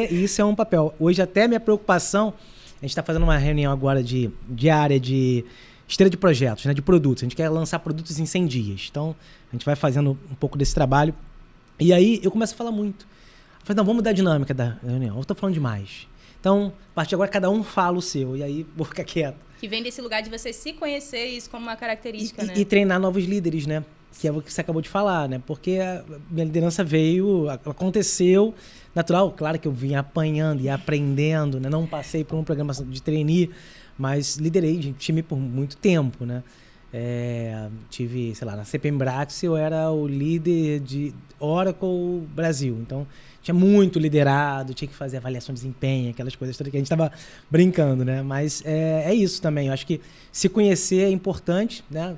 isso é um papel. Hoje, até minha preocupação, a gente está fazendo uma reunião agora diária de esteira de projetos, né, de produtos. A gente quer lançar produtos em 100 dias. Então, a gente vai fazendo um pouco desse trabalho. E aí, eu começo a falar muito. Eu falei, não, vamos mudar a dinâmica da reunião. Eu estou falando demais. Então, a partir de agora, cada um fala o seu. E aí, vou ficar quieto. Que vem desse lugar de você se conhecer, isso como uma característica, né? E treinar novos líderes, né? Que é o que você acabou de falar, né? Porque a minha liderança aconteceu natural. Claro que eu vim apanhando e aprendendo, né? Não passei por um programa de trainee, mas liderei time por muito tempo, né? Tive, sei lá, na CPM Brax eu era o líder de Oracle Brasil. Então, tinha muito liderado, tinha que fazer avaliação de desempenho, aquelas coisas todas que a gente estava brincando, né? Mas é isso também. Eu acho que se conhecer é importante, né?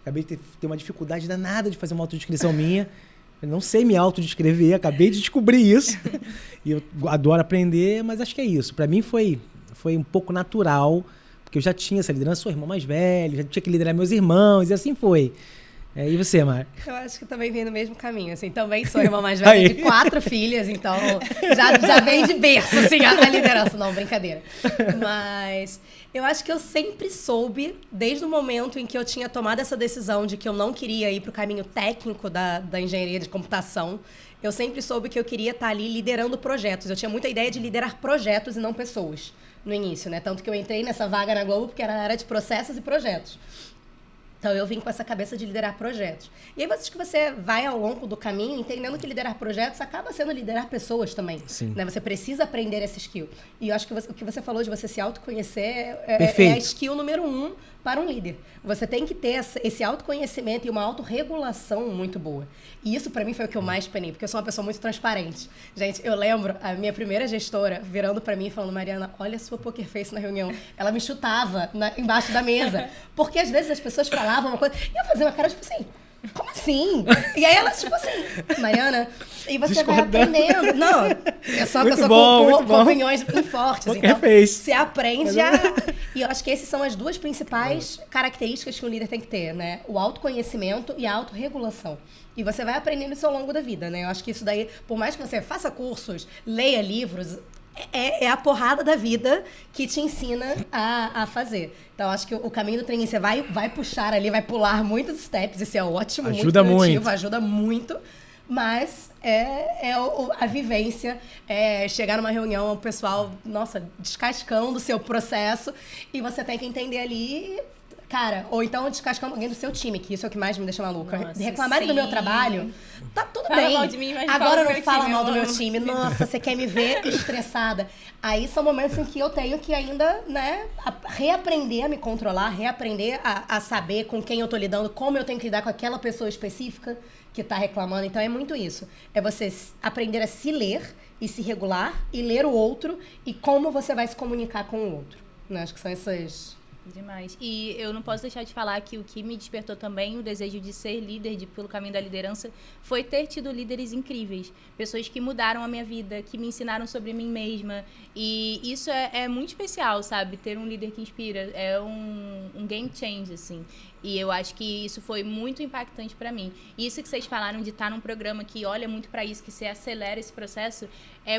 Acabei de ter uma dificuldade danada de fazer uma autodescrição minha. Eu não sei me autodescrever, acabei de descobrir isso. E eu adoro aprender, mas acho que é isso. Para mim foi um pouco natural, porque eu já tinha essa liderança, sou irmão mais velho, já tinha que liderar meus irmãos, e assim foi. E você, Mar? Eu acho que também vem no mesmo caminho, assim, também sou irmã mais velha de 4 filhas, então já vem de berço, assim, a liderança. Não, brincadeira. Mas eu acho que eu sempre soube, desde o momento em que eu tinha tomado essa decisão de que eu não queria ir para o caminho técnico da engenharia de computação, eu sempre soube que eu queria estar ali liderando projetos. Eu tinha muita ideia de liderar projetos e não pessoas no início, né? Tanto que eu entrei nessa vaga na Globo porque era a área de processos e projetos. Então, eu vim com essa cabeça de liderar projetos. E aí, você vai ao longo do caminho entendendo que liderar projetos acaba sendo liderar pessoas também. Sim. Né? Você precisa aprender essa skill. E eu acho que o que você falou de você se autoconhecer é a skill número 1 para um líder. Você tem que ter esse autoconhecimento e uma autorregulação muito boa. E isso, para mim, foi o que eu mais penei, porque eu sou uma pessoa muito transparente. Gente, eu lembro a minha primeira gestora virando para mim e falando, Mariana, olha a sua poker face na reunião. Ela me chutava embaixo da mesa. Porque, às vezes, as pessoas falavam uma coisa e eu fazia uma cara, tipo assim... Como assim? E aí ela, tipo assim, Mariana, e você vai aprendendo. Não, eu sou uma pessoa com opiniões bem fortes. Então, você aprende E eu acho que essas são as duas principais características que um líder tem que ter, né? O autoconhecimento e a autorregulação. E você vai aprendendo isso ao longo da vida, né? Eu acho que isso daí, por mais que você faça cursos, leia livros... É a porrada da vida que te ensina a fazer. Então, acho que o caminho do trainee, você vai puxar ali, vai pular muitos steps, isso é ótimo, ajuda muito produtivo, ajuda muito, mas a vivência, chegar numa reunião, o pessoal, nossa, descascando o seu processo, e você tem que entender ali... Cara, ou então descascando alguém do seu time, que isso é o que mais me deixa maluca. Reclamarem do meu trabalho, tá tudo bem. Mal de mim, mas agora não fala mal do meu time. Nossa, você quer me ver estressada. Aí são momentos em que eu tenho que ainda, né, reaprender a me controlar, reaprender a saber com quem eu tô lidando, como eu tenho que lidar com aquela pessoa específica que tá reclamando. Então é muito isso. É você aprender a se ler e se regular e ler o outro e como você vai se comunicar com o outro. Né? Acho que são essas... Demais. E eu não posso deixar de falar que o que me despertou também o desejo de ser líder, pelo caminho da liderança, foi ter tido líderes incríveis. Pessoas que mudaram a minha vida, que me ensinaram sobre mim mesma. E isso é muito especial, sabe? Ter um líder que inspira. É um game change, assim. E eu acho que isso foi muito impactante para mim. E isso que vocês falaram de estar num programa que olha muito para isso, que você acelera esse processo, é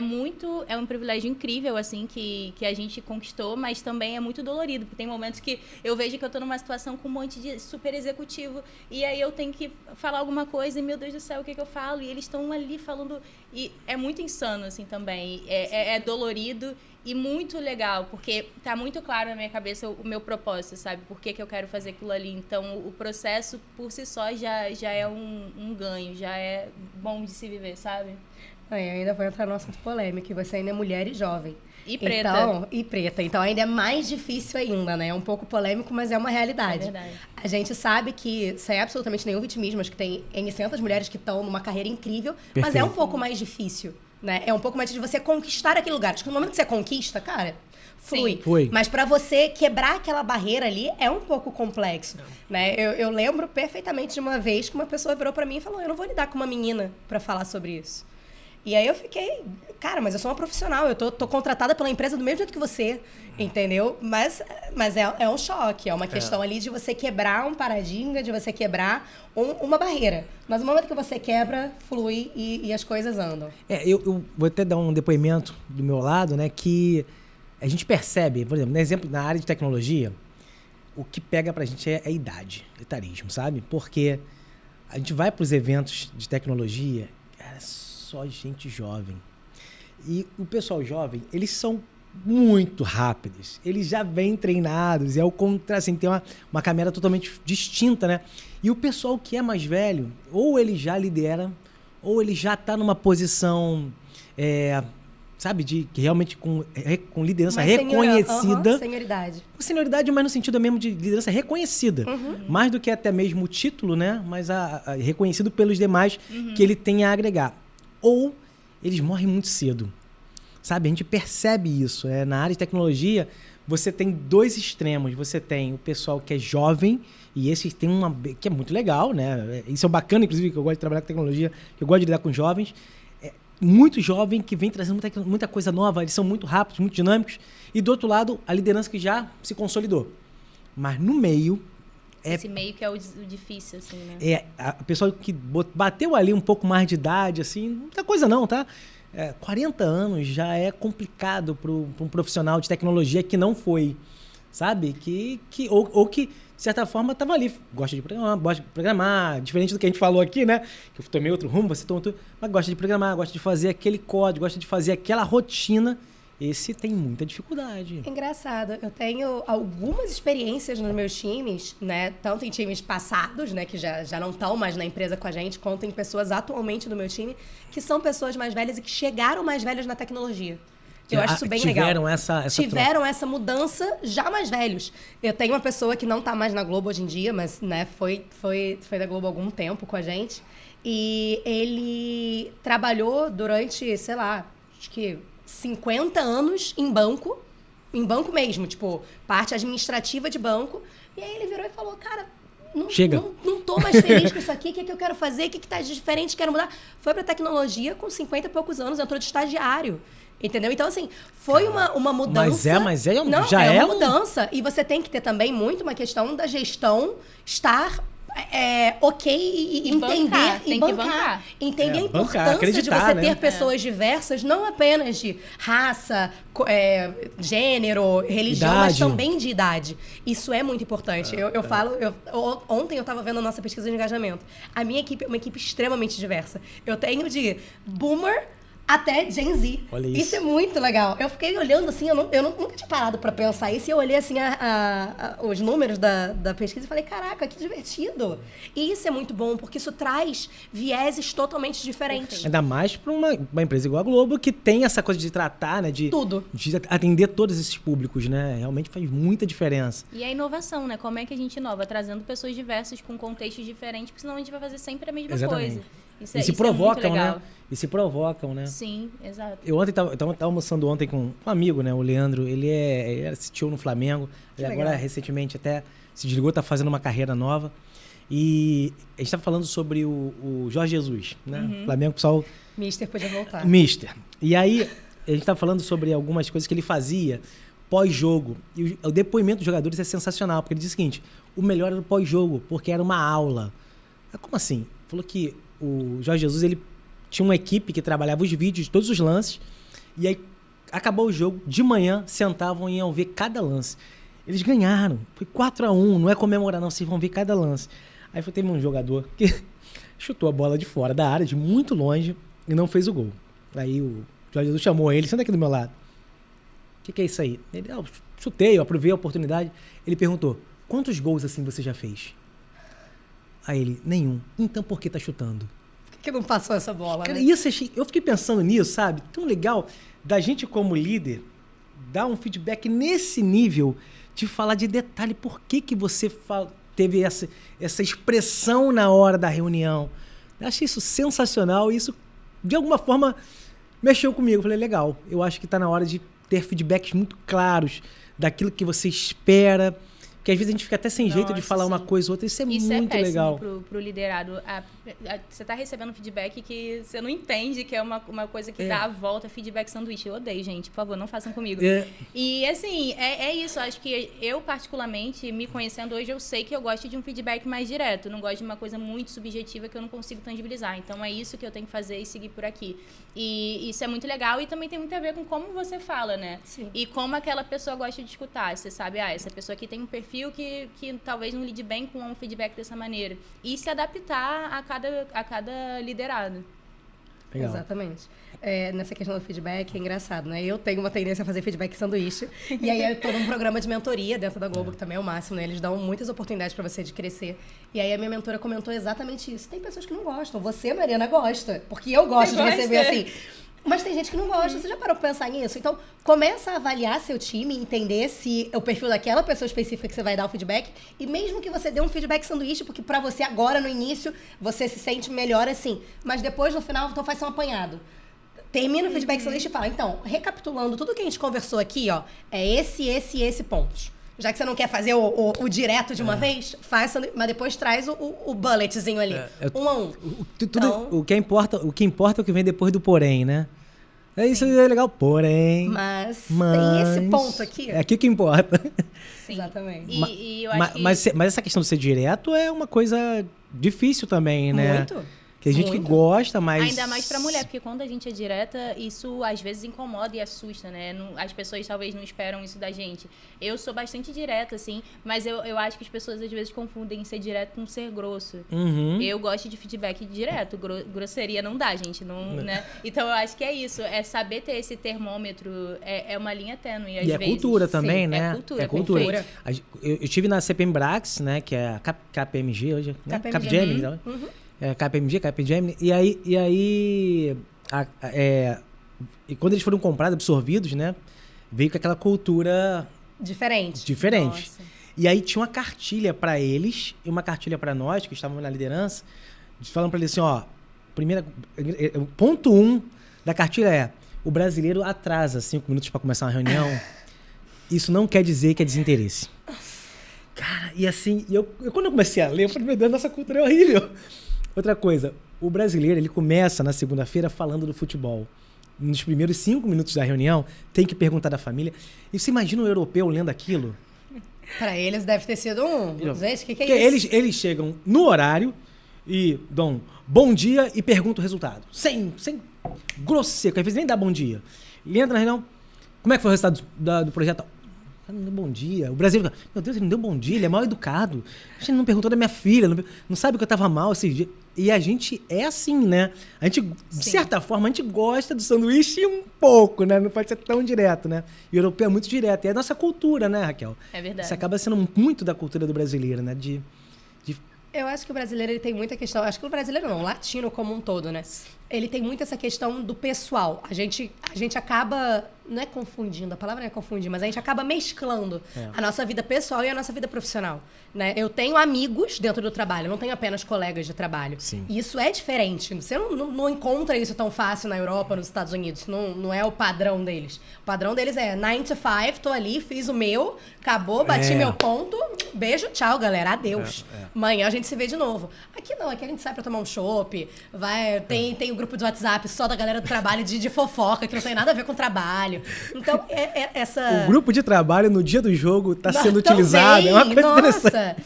um privilégio incrível, assim, que a gente conquistou, mas também é muito dolorido, porque tem momentos que eu vejo que eu tô numa situação com um monte de super executivo, e aí eu tenho que falar alguma coisa, e meu Deus do céu, o que eu falo? E eles estão ali falando, e é muito insano, assim, também. É dolorido e muito legal, porque tá muito claro na minha cabeça o meu propósito, sabe? Por que eu quero fazer aquilo ali. Então, o processo, por si só, já é um ganho, já é bom de se viver, sabe? Ainda vou entrar no assunto polêmico, você ainda é mulher e jovem. E preta. Então ainda é mais difícil ainda, né? É um pouco polêmico, mas é uma realidade. É verdade. A gente sabe que, sem absolutamente nenhum vitimismo, acho que tem N mulheres que estão numa carreira incrível, Perfeito. mas é um pouco mais difícil, né? É um pouco mais de você conquistar aquele lugar. Acho que no momento que você conquista, cara, flui. Flui. Mas pra você quebrar aquela barreira ali é um pouco complexo, né? Eu lembro perfeitamente de uma vez que uma pessoa virou pra mim e falou: eu não vou lidar com uma menina pra falar sobre isso. E aí eu fiquei, cara, mas eu sou uma profissional, eu tô contratada pela empresa do mesmo jeito que você, entendeu? Mas é um choque, é uma questão ali de você quebrar um paradigma, de você quebrar uma barreira. Mas no momento que você quebra, flui e as coisas andam. Eu vou até dar um depoimento do meu lado, né, que a gente percebe, por exemplo, no exemplo, na área de tecnologia, o que pega pra gente é a idade, etarismo, sabe? Porque a gente vai pros eventos de tecnologia, cara, só gente jovem. E o pessoal jovem, eles são muito rápidos. Eles já vêm treinados. É o contrário, assim, tem uma caminhada totalmente distinta, né? E o pessoal que é mais velho, ou ele já lidera, ou ele já está numa posição, sabe, que realmente com liderança reconhecida. Senioridade. Senioridade, mas no sentido mesmo de liderança reconhecida. Mais do que até mesmo o título, né? Mas reconhecido pelos demais que ele tem a agregar. Ou eles morrem muito cedo, sabe? A gente percebe isso. Na área de tecnologia, você tem dois extremos. Você tem o pessoal que é jovem, e esse tem que é muito legal, né? Isso é bacana, inclusive, que eu gosto de trabalhar com tecnologia, que eu gosto de lidar com jovens. Muito jovem, que vem trazendo muita coisa nova, eles são muito rápidos, muito dinâmicos. E do outro lado, a liderança que já se consolidou. Mas no meio... Esse meio que é o difícil, assim, né? A pessoa que bateu ali um pouco mais de idade, assim, muita coisa não, tá? 40 anos já é complicado para um profissional de tecnologia que não foi, sabe? Ou que, de certa forma, estava ali. Gosta de programar, diferente do que a gente falou aqui, né? Que eu tomei outro rumo, você tomou outro, mas gosta de programar, gosta de fazer aquele código, gosta de fazer aquela rotina. Esse tem muita dificuldade. Engraçado. Eu tenho algumas experiências nos meus times, né? Tanto em times passados, né? Que já não estão mais na empresa com a gente, quanto em pessoas atualmente do meu time, que são pessoas mais velhas e que chegaram mais velhas na tecnologia. Eu acho isso bem legal. Tiveram essa mudança já mais velhos. Eu tenho uma pessoa que não está mais na Globo hoje em dia, mas, né, foi da Globo há algum tempo com a gente. E ele trabalhou durante, sei lá, acho que 50 anos em banco mesmo, tipo, parte administrativa de banco. E aí ele virou e falou, cara, não tô mais feliz com isso aqui, o que eu quero fazer, o que tá diferente, quero mudar. Foi pra tecnologia com 50 e poucos anos, entrou de estagiário. Entendeu? Então, assim, foi uma mudança. Mas é uma mudança. E você tem que ter também muito uma questão da gestão estar ok e entender e bancar. Entender a importância de você ter pessoas diversas, não apenas de raça, gênero, religião, mas também de idade. Isso é muito importante. Eu falo... Ontem eu estava vendo a nossa pesquisa de engajamento. A minha equipe é uma equipe extremamente diversa. Eu tenho de boomer até Gen Z. Olha isso. Isso é muito legal. Eu fiquei olhando assim, eu nunca tinha parado pra pensar isso. E eu olhei assim os números da pesquisa e falei, caraca, que divertido. E isso é muito bom, porque isso traz vieses totalmente diferentes. Ainda mais pra uma empresa igual a Globo, que tem essa coisa de tratar, né? Tudo. De atender todos esses públicos, né? Realmente faz muita diferença. E a inovação, né? Como é que a gente inova? Trazendo pessoas diversas com contextos diferentes, porque senão a gente vai fazer sempre a mesma coisa. E se provocam, né? E se provocam, né? Sim, exato. Eu ontem tava almoçando com um amigo, né? O Leandro. Ele era CTO no Flamengo. Ele agora, recentemente, até se desligou, tá fazendo uma carreira nova. E a gente tava falando sobre o Jorge Jesus, né? O Flamengo, pessoal... Mister podia voltar. Mister. E aí, a gente tava falando sobre algumas coisas que ele fazia pós-jogo. E o depoimento dos jogadores é sensacional, porque ele diz o seguinte, o melhor era o pós-jogo, porque era uma aula. Como assim? Falou que o Jorge Jesus, ele tinha uma equipe que trabalhava os vídeos de todos os lances, e aí acabou o jogo, de manhã sentavam e iam ver cada lance. Eles ganharam, foi 4-1, não é comemorar não, vocês vão ver cada lance. Aí teve um jogador que chutou a bola de fora da área, de muito longe, e não fez o gol. Aí o Jorge Jesus chamou ele, senta aqui do meu lado. O que é isso aí? Ele, chutei, eu aprovei a oportunidade. Ele perguntou, quantos gols assim você já fez? Aí ele, nenhum. Então por que tá chutando? Por que não passou essa bola, Cara, né? eu fiquei pensando nisso, sabe? Tão legal da gente como líder dar um feedback nesse nível de falar de detalhe. Por que você teve essa expressão na hora da reunião? Eu achei isso sensacional e isso, de alguma forma, mexeu comigo. Eu falei, legal, eu acho que está na hora de ter feedbacks muito claros daquilo que você espera. Porque às vezes a gente fica até sem jeito de falar uma coisa ou outra. Isso é muito legal. Pro liderado. Você tá recebendo feedback que você não entende, que é uma coisa que dá a volta, feedback sanduíche. Eu odeio, gente. Por favor, não façam comigo. E assim, é isso. Acho que eu, particularmente, me conhecendo hoje, eu sei que eu gosto de um feedback mais direto. Não gosto de uma coisa muito subjetiva que eu não consigo tangibilizar. Então é isso que eu tenho que fazer e seguir por aqui. E isso é muito legal e também tem muito a ver com como você fala, né? Sim. E como aquela pessoa gosta de escutar. Você sabe, essa pessoa aqui tem um perfil que talvez não lide bem com um feedback dessa maneira. E se adaptar a cada liderado. Legal. Exatamente. Nessa questão do feedback, é engraçado, né? Eu tenho uma tendência a fazer feedback sanduíche. E aí eu tô num programa de mentoria dentro da Globo, que também é o máximo, né? Eles dão muitas oportunidades pra você de crescer. E aí a minha mentora comentou exatamente isso. Tem pessoas que não gostam. Você, Mariana, gosta. Porque eu gosto de receber assim. Mas tem gente que não gosta. Você já parou pra pensar nisso? Então, começa a avaliar seu time, entender se é o perfil daquela pessoa específica que você vai dar o feedback. E mesmo que você dê um feedback sanduíche, porque pra você agora, no início, você se sente melhor assim. Mas depois, no final, então faz só um apanhado. Termina o feedback sanduíche e fala, então, recapitulando tudo que a gente conversou aqui, ó, é esse pontos. Já que você não quer fazer o direto de uma vez, faz, mas depois traz o bulletzinho ali, um a um. Então, o que importa é o que vem depois do porém, né? Isso é legal, porém... Mas tem esse ponto aqui. É aqui que importa. Sim. Exatamente. E eu acho que... mas essa questão de ser direto é uma coisa difícil também, né? Muito. Tem gente que gosta, mas... Ainda mais pra mulher, porque quando a gente é direta, isso às vezes incomoda e assusta, né? As pessoas talvez não esperam isso da gente. Eu sou bastante direta, assim, mas eu acho que as pessoas às vezes confundem ser direto com ser grosso. Uhum. Eu gosto de feedback direto, grosseria não dá, gente, não, né? Então eu acho que é isso, é saber ter esse termômetro, é uma linha tênue, às E é vezes. cultura também, Sim, né? É cultura. Eu estive na CPM Brax, né? Que é a KPMG hoje. Né? KPMG. Então. KPMG, e aí e quando eles foram comprados, absorvidos, né, veio com aquela cultura Diferente. Nossa. E aí tinha uma cartilha para eles e uma cartilha para nós, que estávamos na liderança, falando para eles assim, ó, ponto 1 da cartilha é, o brasileiro atrasa 5 minutos para começar uma reunião, isso não quer dizer que é desinteresse. Cara, e assim, quando eu comecei a ler, eu falei, meu Deus, nossa cultura é horrível. Outra coisa, o brasileiro, ele começa na segunda-feira falando do futebol. Nos primeiros 5 minutos da reunião, tem que perguntar da família. E você imagina um europeu lendo aquilo? Para eles deve ter sido gente, o que é Porque isso? eles chegam no horário e dão bom dia e perguntam o resultado. Sem grosseiro, às vezes nem dá bom dia. E entra na reunião, como é que foi o resultado do projeto? Não deu bom dia. O brasileiro, meu Deus, ele não deu bom dia, ele é mal educado. A gente não perguntou da minha filha, não sabe que eu tava mal esses dias. E a gente é assim, né? A gente, de certa forma, a gente gosta do sanduíche um pouco, né? Não pode ser tão direto, né? E o europeu é muito direto. E é a nossa cultura, né, Raquel? É verdade. Isso acaba sendo muito da cultura do brasileiro, né? Eu acho que o brasileiro ele tem muita questão, acho que o brasileiro não, o latino como um todo, né? Ele tem muito essa questão do pessoal. A gente acaba, não é confundindo, a palavra não é confundir, mas a gente acaba mesclando a nossa vida pessoal e a nossa vida profissional, né? Eu tenho amigos dentro do trabalho, não tenho apenas colegas de trabalho. Sim. E isso é diferente. Você não encontra isso tão fácil na Europa, nos Estados Unidos. Não é o padrão deles. O padrão deles é 9 to 5, tô ali, fiz o meu, acabou, bati meu ponto, beijo, tchau, galera, adeus. Amanhã a gente se vê de novo. Aqui não, aqui a gente sai pra tomar um chopp, tem o grupo do WhatsApp só da galera do trabalho de fofoca, que não tem nada a ver com trabalho. Então, essa... O grupo de trabalho no dia do jogo tá sendo utilizado, é uma coisa interessante.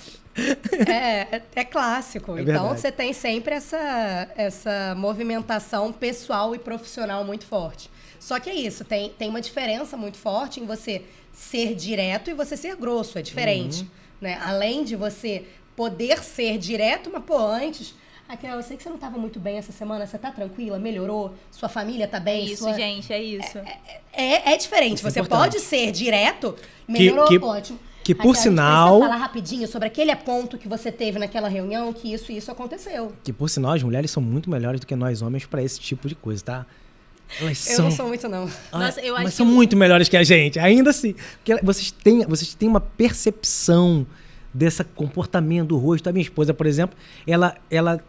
É clássico. Então, você tem sempre essa movimentação pessoal e profissional muito forte. Só que é isso, tem uma diferença muito forte em você ser direto e você ser grosso, é diferente. Né? Além de você poder ser direto, mas, antes... Raquel, eu sei que você não estava muito bem essa semana, você tá tranquila? Melhorou? Sua família tá bem? Isso, gente, é isso. É diferente, Isso é você importante. pode ser direto, melhorou, ótimo. Que por Raquel, sinal... A gente precisa falar rapidinho sobre aquele ponto que você teve naquela reunião, que isso aconteceu. Que por sinal, as mulheres são muito melhores do que nós homens pra esse tipo de coisa, tá? Elas Eu são... não sou muito, não. Nossa, eu acho mas que são muito melhores que a gente, ainda assim. Porque vocês têm uma percepção desse comportamento do rosto. A minha esposa, por exemplo,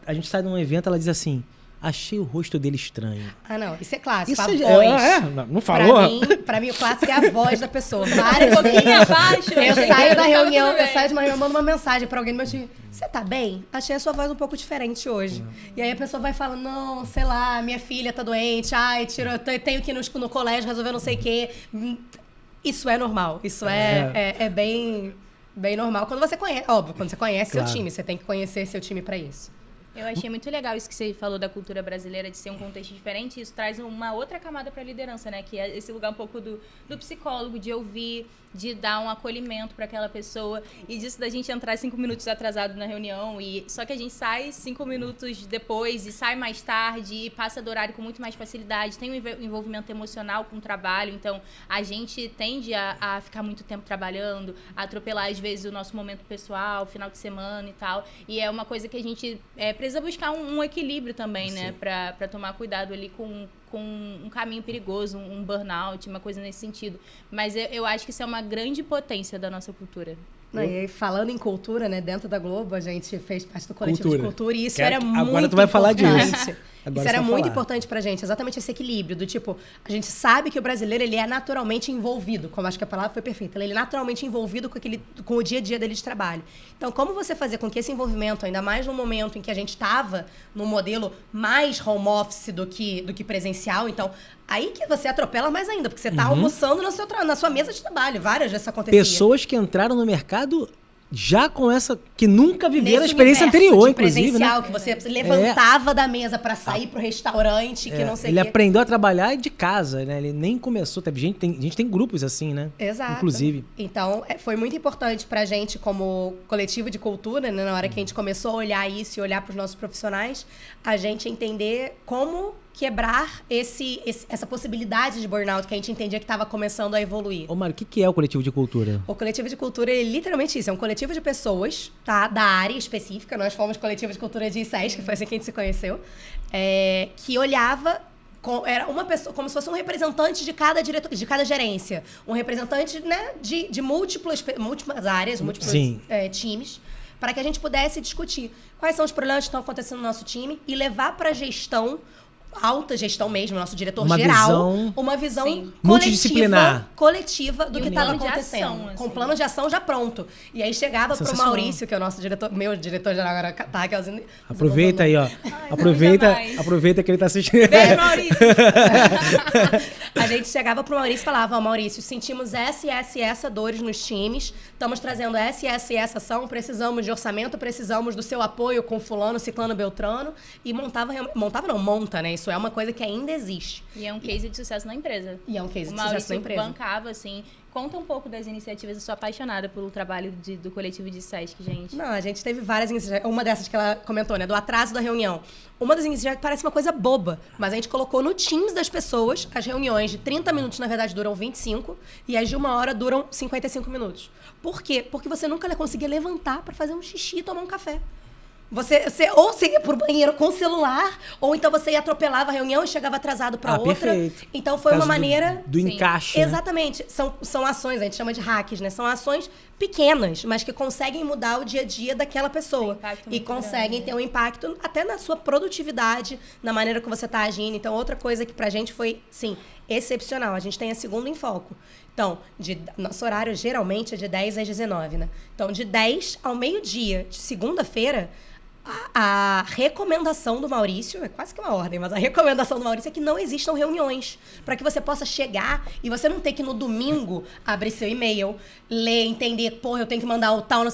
a gente sai de um evento, ela diz assim, achei o rosto dele estranho. Ah, não, isso é clássico, Isso a voz. não falou? Pra mim, o clássico é a voz da pessoa. Várias um pouquinho abaixo. Eu saio da reunião, tudo bem. eu saio de uma reunião, mando uma mensagem pra alguém do meu time. Você tá bem? Achei a sua voz um pouco diferente hoje. E aí a pessoa vai falando, não, sei lá, minha filha tá doente, eu tenho que ir no colégio resolver não sei o quê. Isso é normal, isso é bem normal. Quando você conhece, óbvio, quando você conhece Claro. seu time, você tem que conhecer seu time pra isso. Eu achei muito legal isso que você falou da cultura brasileira, de ser um contexto diferente. Isso traz uma outra camada para a liderança, né? Que é esse lugar um pouco do psicólogo, de ouvir, de dar um acolhimento para aquela pessoa. E disso da gente entrar 5 minutos atrasado na reunião. Só que a gente sai 5 minutos depois e sai mais tarde e passa do horário com muito mais facilidade. Tem um envolvimento emocional com o trabalho. Então, a gente tende a ficar muito tempo trabalhando, a atropelar, às vezes, o nosso momento pessoal, final de semana e tal. E é uma coisa que a gente precisa buscar um equilíbrio também, né? Pra tomar cuidado ali com um caminho perigoso, um burnout, uma coisa nesse sentido. Mas eu acho que isso é uma grande potência da nossa cultura. Não, e aí, falando em cultura, né? Dentro da Globo, a gente fez parte do coletivo de cultura e isso era muito importante. Agora tu vai falar disso. Isso era muito importante pra gente, exatamente esse equilíbrio do tipo, a gente sabe que o brasileiro, ele é naturalmente envolvido, como acho que a palavra foi perfeita, ele é naturalmente envolvido com o dia a dia dele de trabalho. Então, como você fazer com que esse envolvimento, ainda mais no momento em que a gente estava num modelo mais home office do que presencial, então, aí que você atropela mais ainda, porque você tá almoçando na sua mesa de trabalho, várias vezes isso acontecia. Pessoas que entraram no mercado já com essa... que nunca viveram a Nesse experiência universo anterior, de inclusive, presencial, né? que você levantava da mesa pra sair pro restaurante, que não sei o Ele quê. aprendeu a trabalhar de casa, né? Ele nem começou. A gente tem grupos assim, né? Exato. Inclusive. Então, foi muito importante pra gente, como coletivo de cultura, né, na hora que a gente começou a olhar isso e olhar pros nossos profissionais, a gente entender como quebrar essa possibilidade de burnout que a gente entendia que estava começando a evoluir. Ô, Mário, o que é o coletivo de cultura? O coletivo de cultura, ele é literalmente isso. É um coletivo de pessoas, tá? Da área específica. Nós fomos coletivo de cultura de ICES, que foi assim que a gente se conheceu. Que olhava... Era uma pessoa, como se fosse um representante de cada gerência. Um representante, né, de múltiplas áreas, múltiplos times, para que a gente pudesse discutir quais são os problemas que estão acontecendo no nosso time e levar para a gestão, alta gestão mesmo, nosso diretor geral, uma visão coletiva do que estava acontecendo. Com plano de ação já pronto. E aí chegava pro Maurício, que é o nosso diretor, meu diretor geral agora, tá, que é o... Aproveita aí, ó. Aproveita que ele tá assistindo. Beijo, Maurício. A gente chegava pro Maurício e falava, Maurício, sentimos essa dores nos times, estamos trazendo essa ação, precisamos de orçamento, precisamos do seu apoio com fulano, ciclano, beltrano, e monta, né? Isso é uma coisa que ainda existe. E é um case de sucesso na empresa. E é um case de sucesso na empresa. O Maurício bancava, assim... Conta um pouco das iniciativas. Eu sou apaixonada pelo trabalho do coletivo de SESC, gente. Não, a gente teve várias iniciativas. Uma dessas que ela comentou, né? Do atraso da reunião. Uma das iniciativas parece uma coisa boba, mas a gente colocou no Teams das pessoas as reuniões de 30 minutos, na verdade, duram 25, e as de 1 hora duram 55 minutos. Por quê? Porque você nunca conseguia levantar para fazer um xixi e tomar um café. Você ou você ia pro banheiro com o celular, ou então você atropelava a reunião e chegava atrasado para outra. Perfeito. Então foi uma maneira... Do encaixe, Exatamente. Né? São ações, a gente chama de hacks, né? São ações pequenas, mas que conseguem mudar o dia a dia daquela pessoa. E conseguem ter um impacto até na sua produtividade, na maneira que você tá agindo. Então, outra coisa que pra gente foi, sim, excepcional. A gente tem a segunda em foco. Então, nosso horário geralmente é de 10 às 19, né? Então, de 10 ao meio-dia de segunda-feira, a recomendação do Maurício, é quase que uma ordem, mas a recomendação do Maurício é que não existam reuniões, para que você possa chegar e você não ter que no domingo abrir seu e-mail, ler, entender, eu tenho que mandar o tal,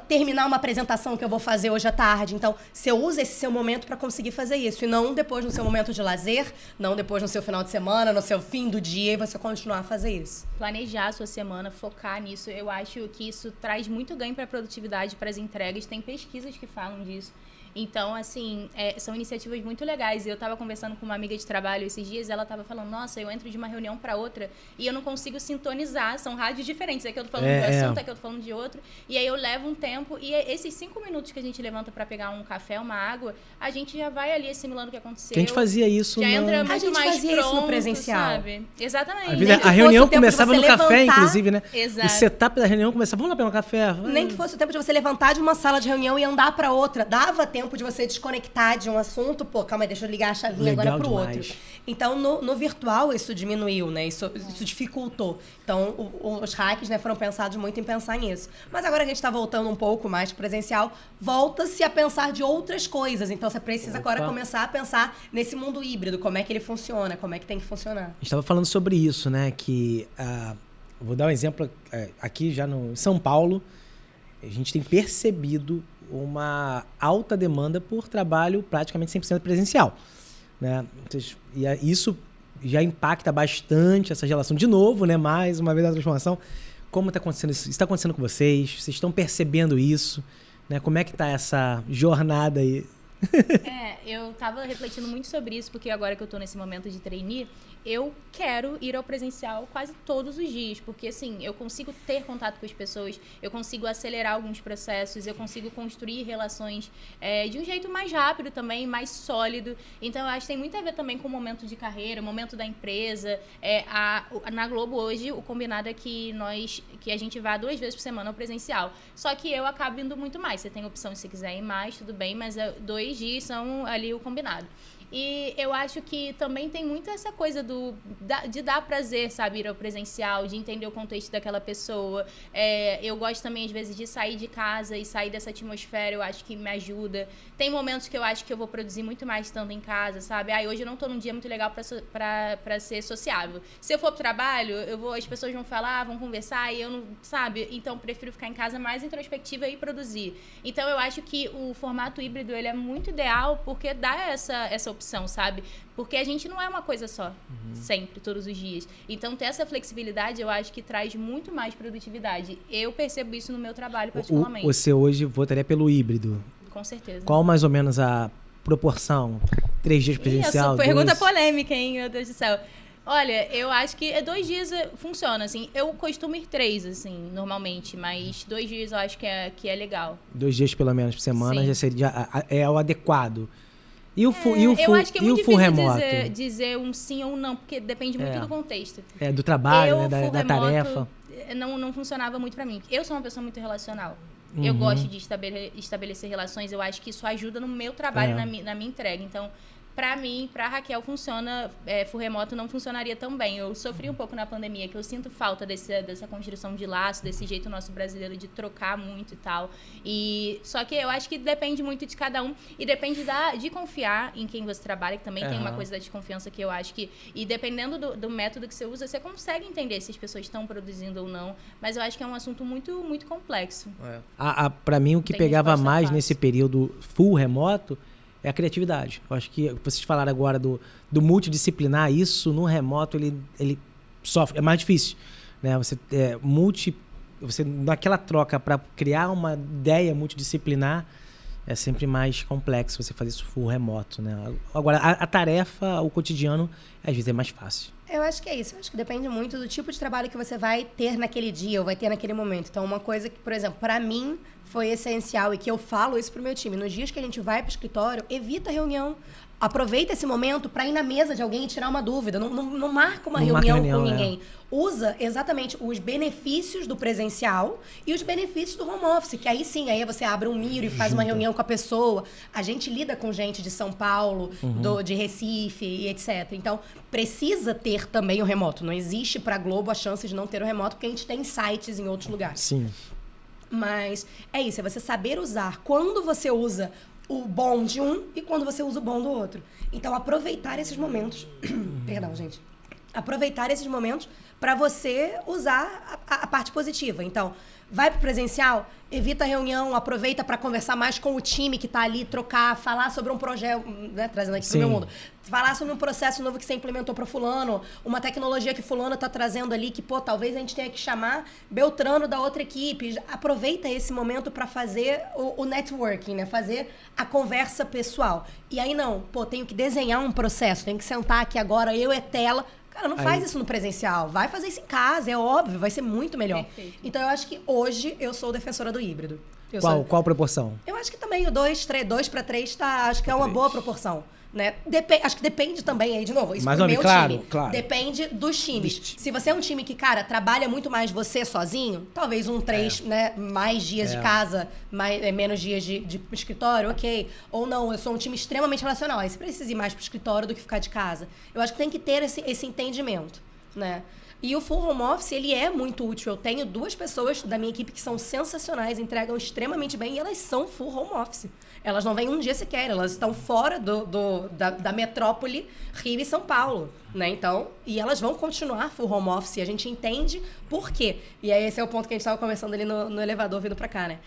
terminar uma apresentação que eu vou fazer hoje à tarde. Então, você usa esse seu momento para conseguir fazer isso, e não depois no seu momento de lazer, não depois no seu final de semana, no seu fim do dia, e você continuar a fazer isso. Planejar a sua semana, focar nisso, eu acho que isso traz muito ganho para a produtividade, para as entregas. Tem pesquisas que falam disso. Então, assim, são iniciativas muito legais. Eu estava conversando com uma amiga de trabalho esses dias e ela estava falando, nossa, eu entro de uma reunião para outra e eu não consigo sintonizar. São rádios diferentes. Aqui eu tô falando de um assunto, aqui eu tô falando de outro. E aí eu levo um tempo e esses 5 minutos que a gente levanta para pegar um café, uma água, a gente já vai ali assimilando o que aconteceu. Que a gente fazia isso já entra muito a gente mais fazia pronto, isso no presencial. Sabe? Exatamente. A reunião começava no levantar, café, inclusive, né? Exato. O setup da reunião começava, vamos lá pegar um café. Nem que fosse o tempo de você levantar de uma sala de reunião e andar para outra. Dava tempo de você desconectar de um assunto, calma aí, deixa eu ligar a chavinha agora pro demais. outro. Então, no virtual, isso diminuiu, né? Isso dificultou. Então, os hacks, né, foram pensados muito em pensar nisso. Mas agora que a gente tá voltando um pouco mais pro presencial, volta-se a pensar de outras coisas. Então, você precisa agora começar a pensar nesse mundo híbrido, como é que ele funciona, como é que tem que funcionar. A gente tava falando sobre isso, né? Que, vou dar um exemplo aqui já no São Paulo, a gente tem percebido uma alta demanda por trabalho praticamente 100% presencial, né? E isso já impacta bastante essa relação. De novo, né? Mais uma vez a transformação. Como está acontecendo isso? Está acontecendo com vocês? Vocês estão percebendo isso? Né? Como é que está essa jornada aí? Eu tava refletindo muito sobre isso, porque agora que eu tô nesse momento de trainee, eu quero ir ao presencial quase todos os dias, porque assim, eu consigo ter contato com as pessoas, eu consigo acelerar alguns processos, eu consigo construir relações de um jeito mais rápido também, mais sólido. Então eu acho que tem muito a ver também com o momento de carreira, o momento da empresa. Na Globo hoje, o combinado é que a gente vá 2 vezes por semana ao presencial. Só que eu acabo indo muito mais. Você tem a opção, se você quiser ir mais, tudo bem, mas 2 dias são ali o combinado. E eu acho que também tem muito essa coisa de dar prazer, sabe? Ir ao presencial, de entender o contexto daquela pessoa. Eu gosto também, às vezes, de sair de casa e sair dessa atmosfera. Eu acho que me ajuda. Tem momentos que eu acho que eu vou produzir muito mais estando em casa, sabe? Hoje eu não tô num dia muito legal pra ser sociável. Se eu for pro trabalho, as pessoas vão falar, vão conversar e eu não, sabe? Então, eu prefiro ficar em casa mais introspectiva e produzir. Então, eu acho que o formato híbrido, ele é muito ideal porque dá essa opção, sabe? Porque a gente não é uma coisa só, sempre, todos os dias. Então, ter essa flexibilidade, eu acho que traz muito mais produtividade. Eu percebo isso no meu trabalho, particularmente. Você hoje votaria pelo híbrido? Com certeza. Qual mais ou menos a proporção? 3 dias presencial? Isso, pergunta polêmica, hein? Meu Deus do céu. Olha, eu acho que 2 dias funciona, assim. Eu costumo ir 3, assim, normalmente. Mas 2 dias eu acho que é legal. 2 dias, pelo menos, por semana, Sim. já seria o adequado. E o full eu acho que é muito difícil remoto? dizer um sim ou um não, porque depende muito do contexto. Do trabalho, né, da tarefa. Não funcionava muito pra mim. Eu sou uma pessoa muito relacional. Eu gosto de estabelecer relações. Eu acho que isso ajuda no meu trabalho, na minha entrega. Então, pra mim, pra Raquel, funciona. Full remoto não funcionaria tão bem. Eu sofri um pouco na pandemia, que eu sinto falta dessa construção de laço, desse jeito nosso brasileiro de trocar muito e tal. Só que eu acho que depende muito de cada um. E depende de confiar em quem você trabalha, que também tem uma coisa da desconfiança que eu acho que... E dependendo do método que você usa, você consegue entender se as pessoas estão produzindo ou não. Mas eu acho que é um assunto muito, muito complexo. Pra mim, o que Tem pegava mais fácil. nesse período full remoto é a criatividade. Eu acho que vocês falaram agora do multidisciplinar, isso no remoto ele sofre, é mais difícil, né? Você naquela troca para criar uma ideia multidisciplinar é sempre mais complexo você fazer isso full remoto, né? Agora, a tarefa, o cotidiano, às vezes é mais fácil. Eu acho que é isso. Eu acho que depende muito do tipo de trabalho que você vai ter naquele dia ou vai ter naquele momento. Então, uma coisa que, por exemplo, para mim foi essencial e que eu falo isso pro meu time. Nos dias que a gente vai pro escritório, evita reunião. Aproveita esse momento para ir na mesa de alguém e tirar uma dúvida. Não marca uma Não marca reunião com reunião, ninguém. Usa exatamente os benefícios do presencial e os benefícios do home office. Que aí sim, aí você abre um Miro e faz uma reunião com a pessoa. A gente lida com gente de São Paulo, de Recife e etc. Então, precisa ter também o remoto. Não existe para a Globo a chance de não ter o remoto, porque a gente tem sites em outros lugares. Sim. Mas é isso, é você saber usar. Quando você usa o bom de um e quando você usa o bom do outro. Então, aproveitar esses momentos... Perdão, gente. Aproveitar esses momentos para você usar a parte positiva. Então, vai pro presencial, evita a reunião, aproveita para conversar mais com o time que tá ali, trocar, falar sobre um projeto, né, trazendo aqui pro meu mundo. Falar sobre um processo novo que você implementou para fulano, uma tecnologia que fulano tá trazendo ali, que, pô, talvez a gente tenha que chamar Beltrano da outra equipe. Aproveita esse momento para fazer o networking, né? Fazer a conversa pessoal. E aí não, pô, tenho que desenhar um processo, tenho que sentar aqui agora, eu e tela. Cara, não faz isso no presencial. Vai fazer isso em casa, é óbvio, vai ser muito melhor. Perfeito. Então, eu acho que hoje eu sou defensora do híbrido. Qual proporção? Eu acho que também o 2:3 tá, acho que é uma boa proporção. Né? Acho que depende também aí, de novo, isso mais pro ou meu menos, claro, time. claro. Depende dos times. Se você é um time que, cara, trabalha muito mais você sozinho, talvez 3, né, mais dias de casa, menos dias de escritório, ok. Ou não, eu sou um time extremamente relacional. Aí você precisa ir mais pro escritório do que ficar de casa. Eu acho que tem que ter esse entendimento, né? E o full home office, ele é muito útil. Eu tenho 2 pessoas da minha equipe que são sensacionais, entregam extremamente bem e elas são full home office. Elas não vêm um dia sequer, elas estão fora da metrópole Rio e São Paulo, né? Então, e elas vão continuar full home office e a gente entende por quê. E aí esse é o ponto que a gente estava conversando ali no elevador vindo para cá, né?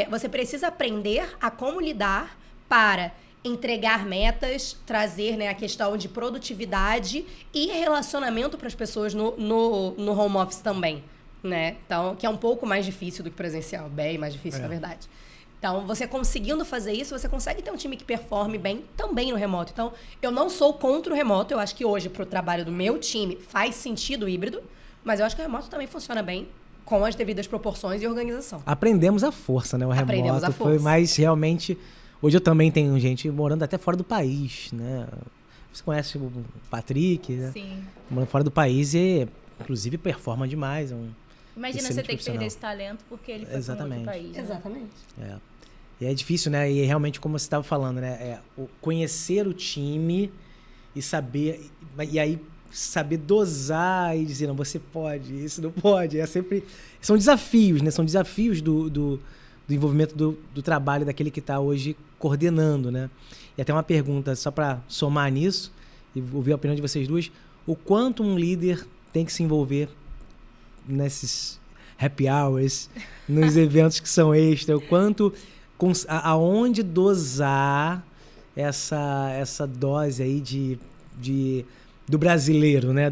Você precisa aprender a como lidar para entregar metas, trazer, né, a questão de produtividade e relacionamento para as pessoas no home office também, né? Então, que é um pouco mais difícil do que presencial, bem mais difícil, na verdade. Então, você conseguindo fazer isso, você consegue ter um time que performe bem também no remoto. Então, eu não sou contra o remoto, eu acho que hoje, para o trabalho do meu time, faz sentido o híbrido, mas eu acho que o remoto também funciona bem com as devidas proporções e organização. Aprendemos à força, né? O remoto Aprendemos à foi força. mais realmente... Hoje eu também tenho gente morando até fora do país, né? Você conhece o Patrick, né? Sim. Morando fora do país e, inclusive, performa demais. Imagina você ter que perder esse talento porque ele foi para outro país. Né? Exatamente. E é difícil, né? E realmente, como você estava falando, né? Conhecer o time e saber... E aí, saber dosar e dizer, não, você pode, isso não pode. São desafios, né? São desafios do envolvimento do trabalho daquele que está hoje coordenando, né? E até uma pergunta, só para somar nisso, e ouvir a opinião de vocês duas, o quanto um líder tem que se envolver nesses happy hours, nos eventos que são extra, o quanto, aonde dosar essa dose aí do brasileiro, né?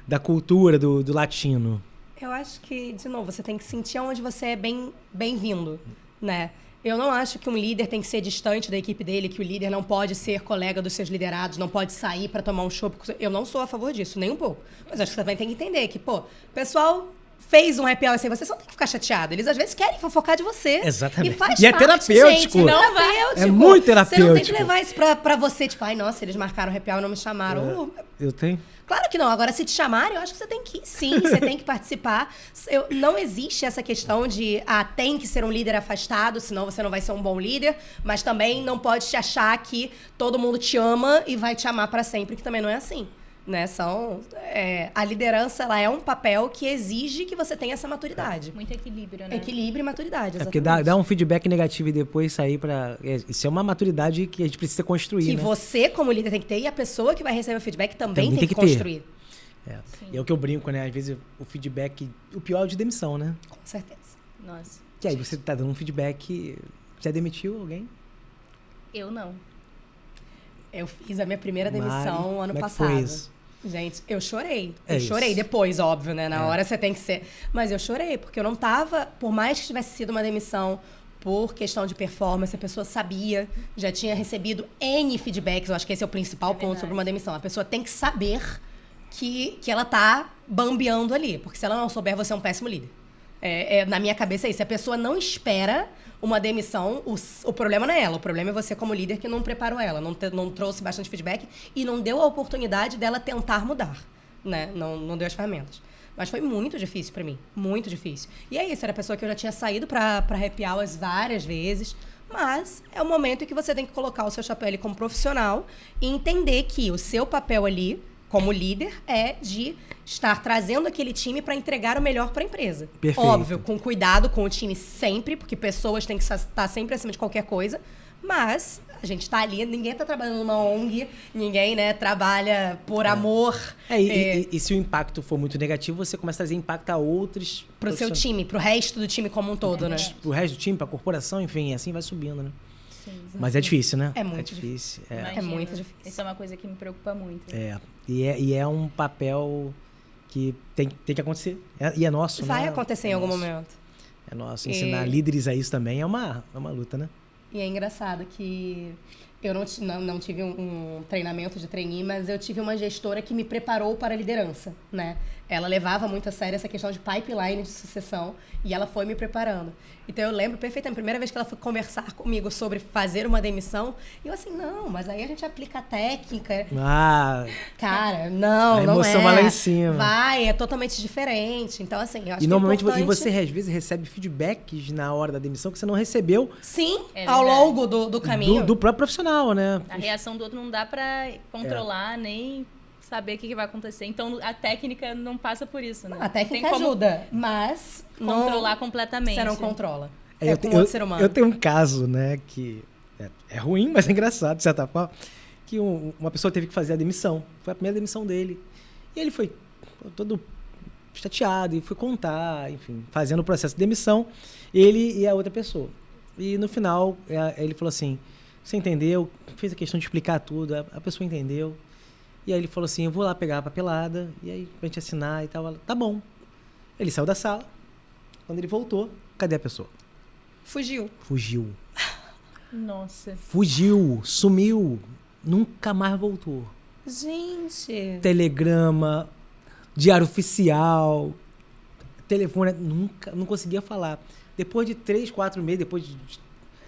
Da cultura do latino. Eu acho que, de novo, você tem que sentir onde você é bem-vindo, né? Eu não acho que um líder tem que ser distante da equipe dele, que o líder não pode ser colega dos seus liderados, não pode sair para tomar um chopp. Eu não sou a favor disso, nem um pouco. Mas acho que você também tem que entender que, pô, o pessoal fez um happy hour sem você, só tem que ficar chateado. Eles, às vezes, querem fofocar de você. Exatamente. E faz E é parte, terapêutico. Gente, não terapêutico. É muito terapêutico. Você não tem que levar isso pra você, tipo, ai, nossa, eles marcaram o happy hour e não me chamaram. Eu tenho... Claro que não. Agora, se te chamarem, eu acho que você tem que ir, sim. Você tem que participar. Não existe essa questão de, tem que ser um líder afastado, senão você não vai ser um bom líder. Mas também não pode te achar que todo mundo te ama e vai te amar para sempre, que também não é assim. Né? A liderança, ela é um papel que exige que você tenha essa maturidade. Muito equilíbrio, né? Equilíbrio e maturidade, Porque exatamente. dá um feedback negativo e depois sair para... Isso é uma maturidade que a gente precisa construir, que né? você, como líder, tem que ter, e a pessoa que vai receber o feedback também tem que construir. E é o que eu brinco, né? Às vezes o feedback... O pior é o de demissão, né? Com certeza. Nossa. E aí você tá dando um feedback... Já demitiu alguém? Eu não. Eu fiz a minha primeira demissão ano como é que passado. foi isso? Gente, eu chorei. É Eu chorei isso. depois, óbvio, né? Na hora você tem que ser... Mas eu chorei, porque eu não tava... Por mais que tivesse sido uma demissão por questão de performance, a pessoa sabia, já tinha recebido N feedbacks. Eu acho que esse é o principal ponto sobre uma demissão. A pessoa tem que saber que ela tá bambeando ali. Porque se ela não souber, você é um péssimo líder. Na minha cabeça é isso. Se a pessoa não espera uma demissão, o problema não é ela. O problema é você como líder que não preparou ela, não trouxe bastante feedback e não deu a oportunidade dela tentar mudar, né? Não deu as ferramentas. Mas foi muito difícil pra mim, muito difícil. E é isso, era a pessoa que eu já tinha saído pra happy hours várias vezes, mas é o momento em que você tem que colocar o seu chapéu ali como profissional e entender que o seu papel ali, como líder, é de estar trazendo aquele time para entregar o melhor para a empresa. Perfeito. Óbvio, com cuidado com o time sempre, porque pessoas têm que estar sempre acima de qualquer coisa, mas a gente está ali, ninguém está trabalhando numa ONG, ninguém, né, trabalha por amor. E se o impacto for muito negativo, você começa a trazer impacto a outros... Pro seu time, pro resto do time como um todo, né? Pro resto do time, pra corporação, enfim, assim vai subindo, né? Sim. Mas é difícil, né? É muito difícil. Imagino. muito difícil. Isso é uma coisa que me preocupa muito. E é um papel que tem que acontecer. E é nosso, Vai né? acontecer em algum momento. É nosso. Ensinar líderes a isso também é uma luta, né? E é engraçado que eu não tive um treinamento de trainee, mas eu tive uma gestora que me preparou para a liderança, né? Ela levava muito a sério essa questão de pipeline de sucessão e ela foi me preparando. Então eu lembro perfeitamente, a primeira vez que ela foi conversar comigo sobre fazer uma demissão, e eu assim, não, mas aí a gente aplica a técnica. Cara, não é. A emoção vai lá em cima. É totalmente diferente. Então assim, eu acho que normalmente é importante... você às vezes recebe feedbacks na hora da demissão que você não recebeu. Sim, ao longo do caminho. Do próprio profissional, né? A reação do outro não dá pra controlar, nem saber o que vai acontecer. Então, a técnica não passa por isso, né? A técnica ajuda, mas... Controlar completamente. Você não controla. Com outro ser humano. Eu tenho um caso, né, que é ruim, mas é engraçado, de certa forma, que uma pessoa teve que fazer a demissão. Foi a primeira demissão dele. E ele foi todo chateado e foi contar, enfim, fazendo o processo de demissão, ele e a outra pessoa. E no final, ele falou assim, você entendeu? Fez a questão de explicar tudo, a pessoa entendeu. E aí ele falou assim, eu vou lá pegar a papelada, e aí pra gente assinar e tal. Ela, tá bom. Ele saiu da sala. Quando ele voltou, cadê a pessoa? Fugiu. Nossa. Fugiu, sumiu, nunca mais voltou. Gente. Telegrama, diário oficial, telefone, não conseguia falar. Depois de 3, 4 meses,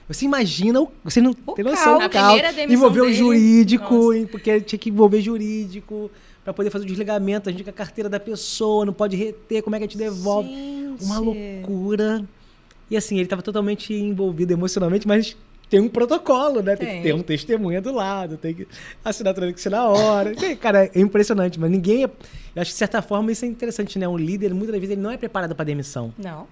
você imagina, você não tem noção do caos. Envolveu o jurídico, porque tinha que envolver jurídico para poder fazer o desligamento, a gente com a carteira da pessoa, não pode reter, como é que a gente devolve? Gente. Uma loucura. E assim, ele estava totalmente envolvido emocionalmente, mas tem um protocolo, né? Tem que ter um testemunha do lado, tem que assinar tudo que na hora. Cara, é impressionante, mas ninguém... Eu acho que, de certa forma, isso é interessante, né? Um líder, muitas vezes, ele não é preparado para demissão. Não.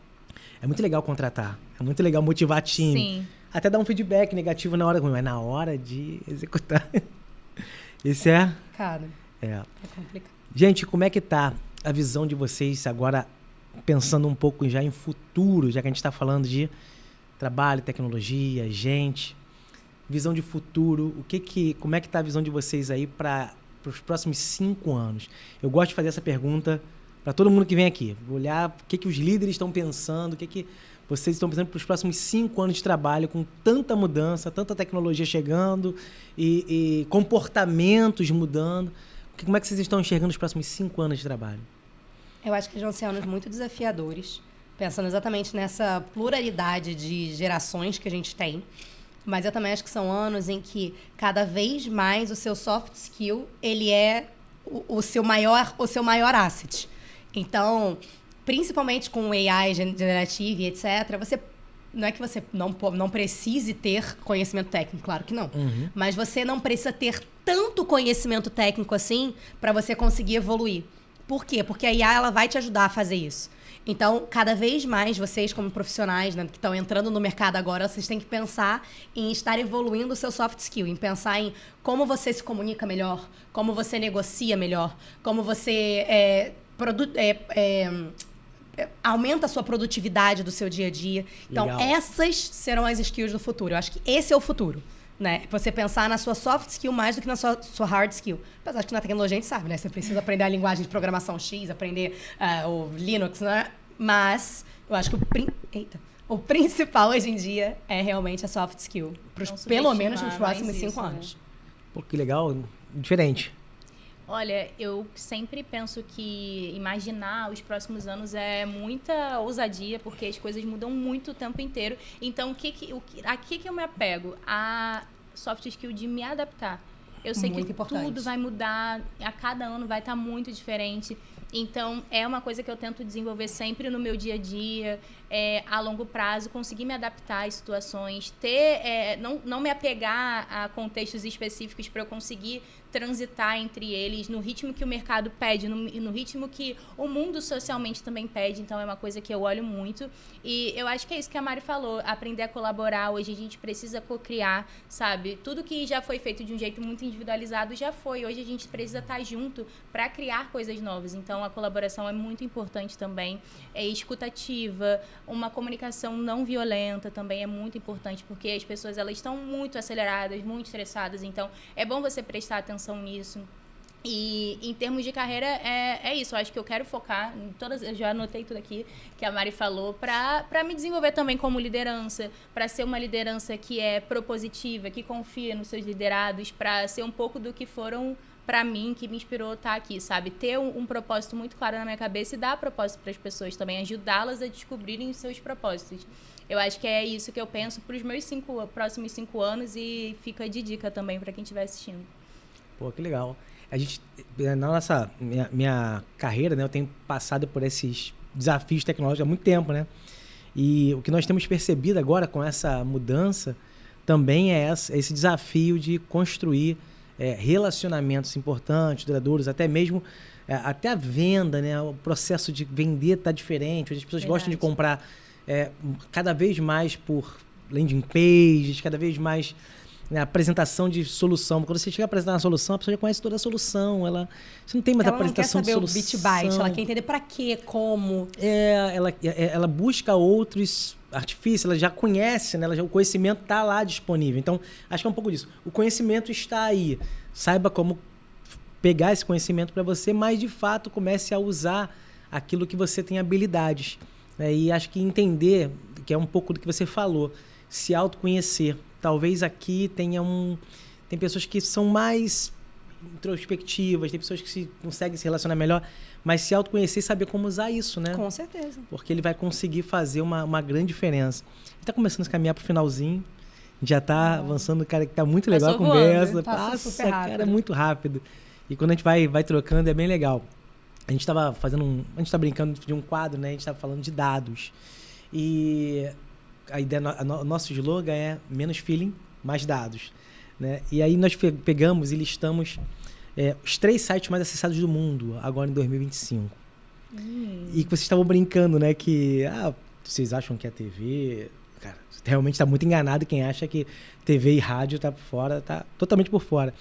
É muito legal contratar, é muito legal motivar time. Sim. Até dar um feedback negativo na hora, mas na hora de executar. Isso é... Cara, é complicado. Gente, como é que tá a visão de vocês agora, pensando um pouco já em futuro, já que a gente está falando de trabalho, tecnologia, gente, visão de futuro, como é que tá a visão de vocês aí para os próximos 5 anos? Eu gosto de fazer essa pergunta para todo mundo que vem aqui. Vou olhar o que os líderes estão pensando, o que vocês estão pensando para os próximos 5 anos de trabalho, com tanta mudança, tanta tecnologia chegando e comportamentos mudando. Como é que vocês estão enxergando os próximos 5 anos de trabalho? Eu acho que vão ser anos muito desafiadores, pensando exatamente nessa pluralidade de gerações que a gente tem. Mas eu também acho que são anos em que cada vez mais o seu soft skill, ele é o seu maior asset. Então, principalmente com o AI generativo e etc., não é que você não precise ter conhecimento técnico, claro que não. Uhum. Mas você não precisa ter tanto conhecimento técnico assim para você conseguir evoluir. Por quê? Porque a IA ela vai te ajudar a fazer isso. Então, cada vez mais vocês, como profissionais, né, que estão entrando no mercado agora, vocês têm que pensar em estar evoluindo o seu soft skill, em pensar em como você se comunica melhor, como você negocia melhor, como você aumenta a sua produtividade do seu dia a dia. Então, essas serão as skills do futuro. Eu acho que esse é o futuro, né? Você pensar na sua soft skill mais do que na sua hard skill. Apesar de que na tecnologia a gente sabe, né? Você precisa aprender a linguagem de programação X, aprender o Linux, né? Mas eu acho que o principal hoje em dia é realmente a soft skill. Pelo menos nos próximos 5 anos. Pô, que legal. Diferente. Olha, eu sempre penso que imaginar os próximos anos é muita ousadia, porque as coisas mudam muito o tempo inteiro. Então, aqui que eu me apego? A soft skill de me adaptar. Eu sei Muito que importante. tudo vai mudar, a cada ano vai estar muito diferente. Então, é uma coisa que eu tento desenvolver sempre no meu dia a dia, a longo prazo, conseguir me adaptar às situações, não me apegar a contextos específicos para eu conseguir transitar entre eles no ritmo que o mercado pede, no ritmo que o mundo socialmente também pede. Então, é uma coisa que eu olho muito. E eu acho que é isso que a Mari falou, aprender a colaborar. Hoje a gente precisa co-criar, sabe? Tudo que já foi feito de um jeito muito individualizado já foi. Hoje a gente precisa estar junto para criar coisas novas. Então, a colaboração é muito importante também. Escutativa, uma comunicação não violenta também é muito importante, porque as pessoas elas estão muito aceleradas, muito estressadas. Então, é bom você prestar atenção nisso. E em termos de carreira, é isso. Eu acho que eu quero focar em todas. Eu já anotei tudo aqui que a Mari falou, para me desenvolver também como liderança, para ser uma liderança que é propositiva, que confia nos seus liderados, para ser um pouco do que foram para mim, que me inspirou a estar aqui, sabe? Ter um propósito muito claro na minha cabeça e dar propósito para as pessoas também, ajudá-las a descobrirem os seus propósitos. Eu acho que é isso que eu penso para os meus próximos 5 anos e fica de dica também para quem estiver assistindo. Pô, que legal. A gente, minha carreira, né, eu tenho passado por esses desafios tecnológicos há muito tempo, né? E o que nós temos percebido agora com essa mudança também é esse desafio de construir relacionamentos importantes, duradouros, até mesmo até a venda, né? O processo de vender está diferente. Hoje as pessoas gostam de comprar cada vez mais por landing pages, cada vez mais apresentação de solução. Quando você chega a apresentar uma solução, a pessoa já conhece toda a solução. Você não tem mais apresentação de solução. Ela não quer saber o bit byte, ela quer entender para quê, como. Ela busca outros artifícios, ela já conhece, né? O conhecimento está lá disponível. Então, acho que é um pouco disso. O conhecimento está aí. Saiba como pegar esse conhecimento para você, mas, de fato, comece a usar aquilo que você tem habilidades. E acho que entender, que é um pouco do que você falou, se autoconhecer. Talvez aqui tem pessoas que são mais introspectivas, tem pessoas que conseguem se relacionar melhor, mas se autoconhecer e saber como usar isso, né? Com certeza. Porque ele vai conseguir fazer uma grande diferença. A gente está começando a caminhar para o finalzinho, a gente já está avançando, cara, que está muito legal a conversa. Passa, cara, muito rápido. E quando a gente vai trocando, é bem legal. A gente estava a gente está brincando de um quadro, né? A gente estava falando de dados. E a ideia, o nosso slogan é menos feeling, mais dados, né? E aí nós pegamos e listamos os 3 sites mais acessados do mundo, agora em 2025. E que vocês estavam brincando, né? Que vocês acham que a TV... Cara, realmente está muito enganado quem acha que TV e rádio está por fora, está totalmente por fora.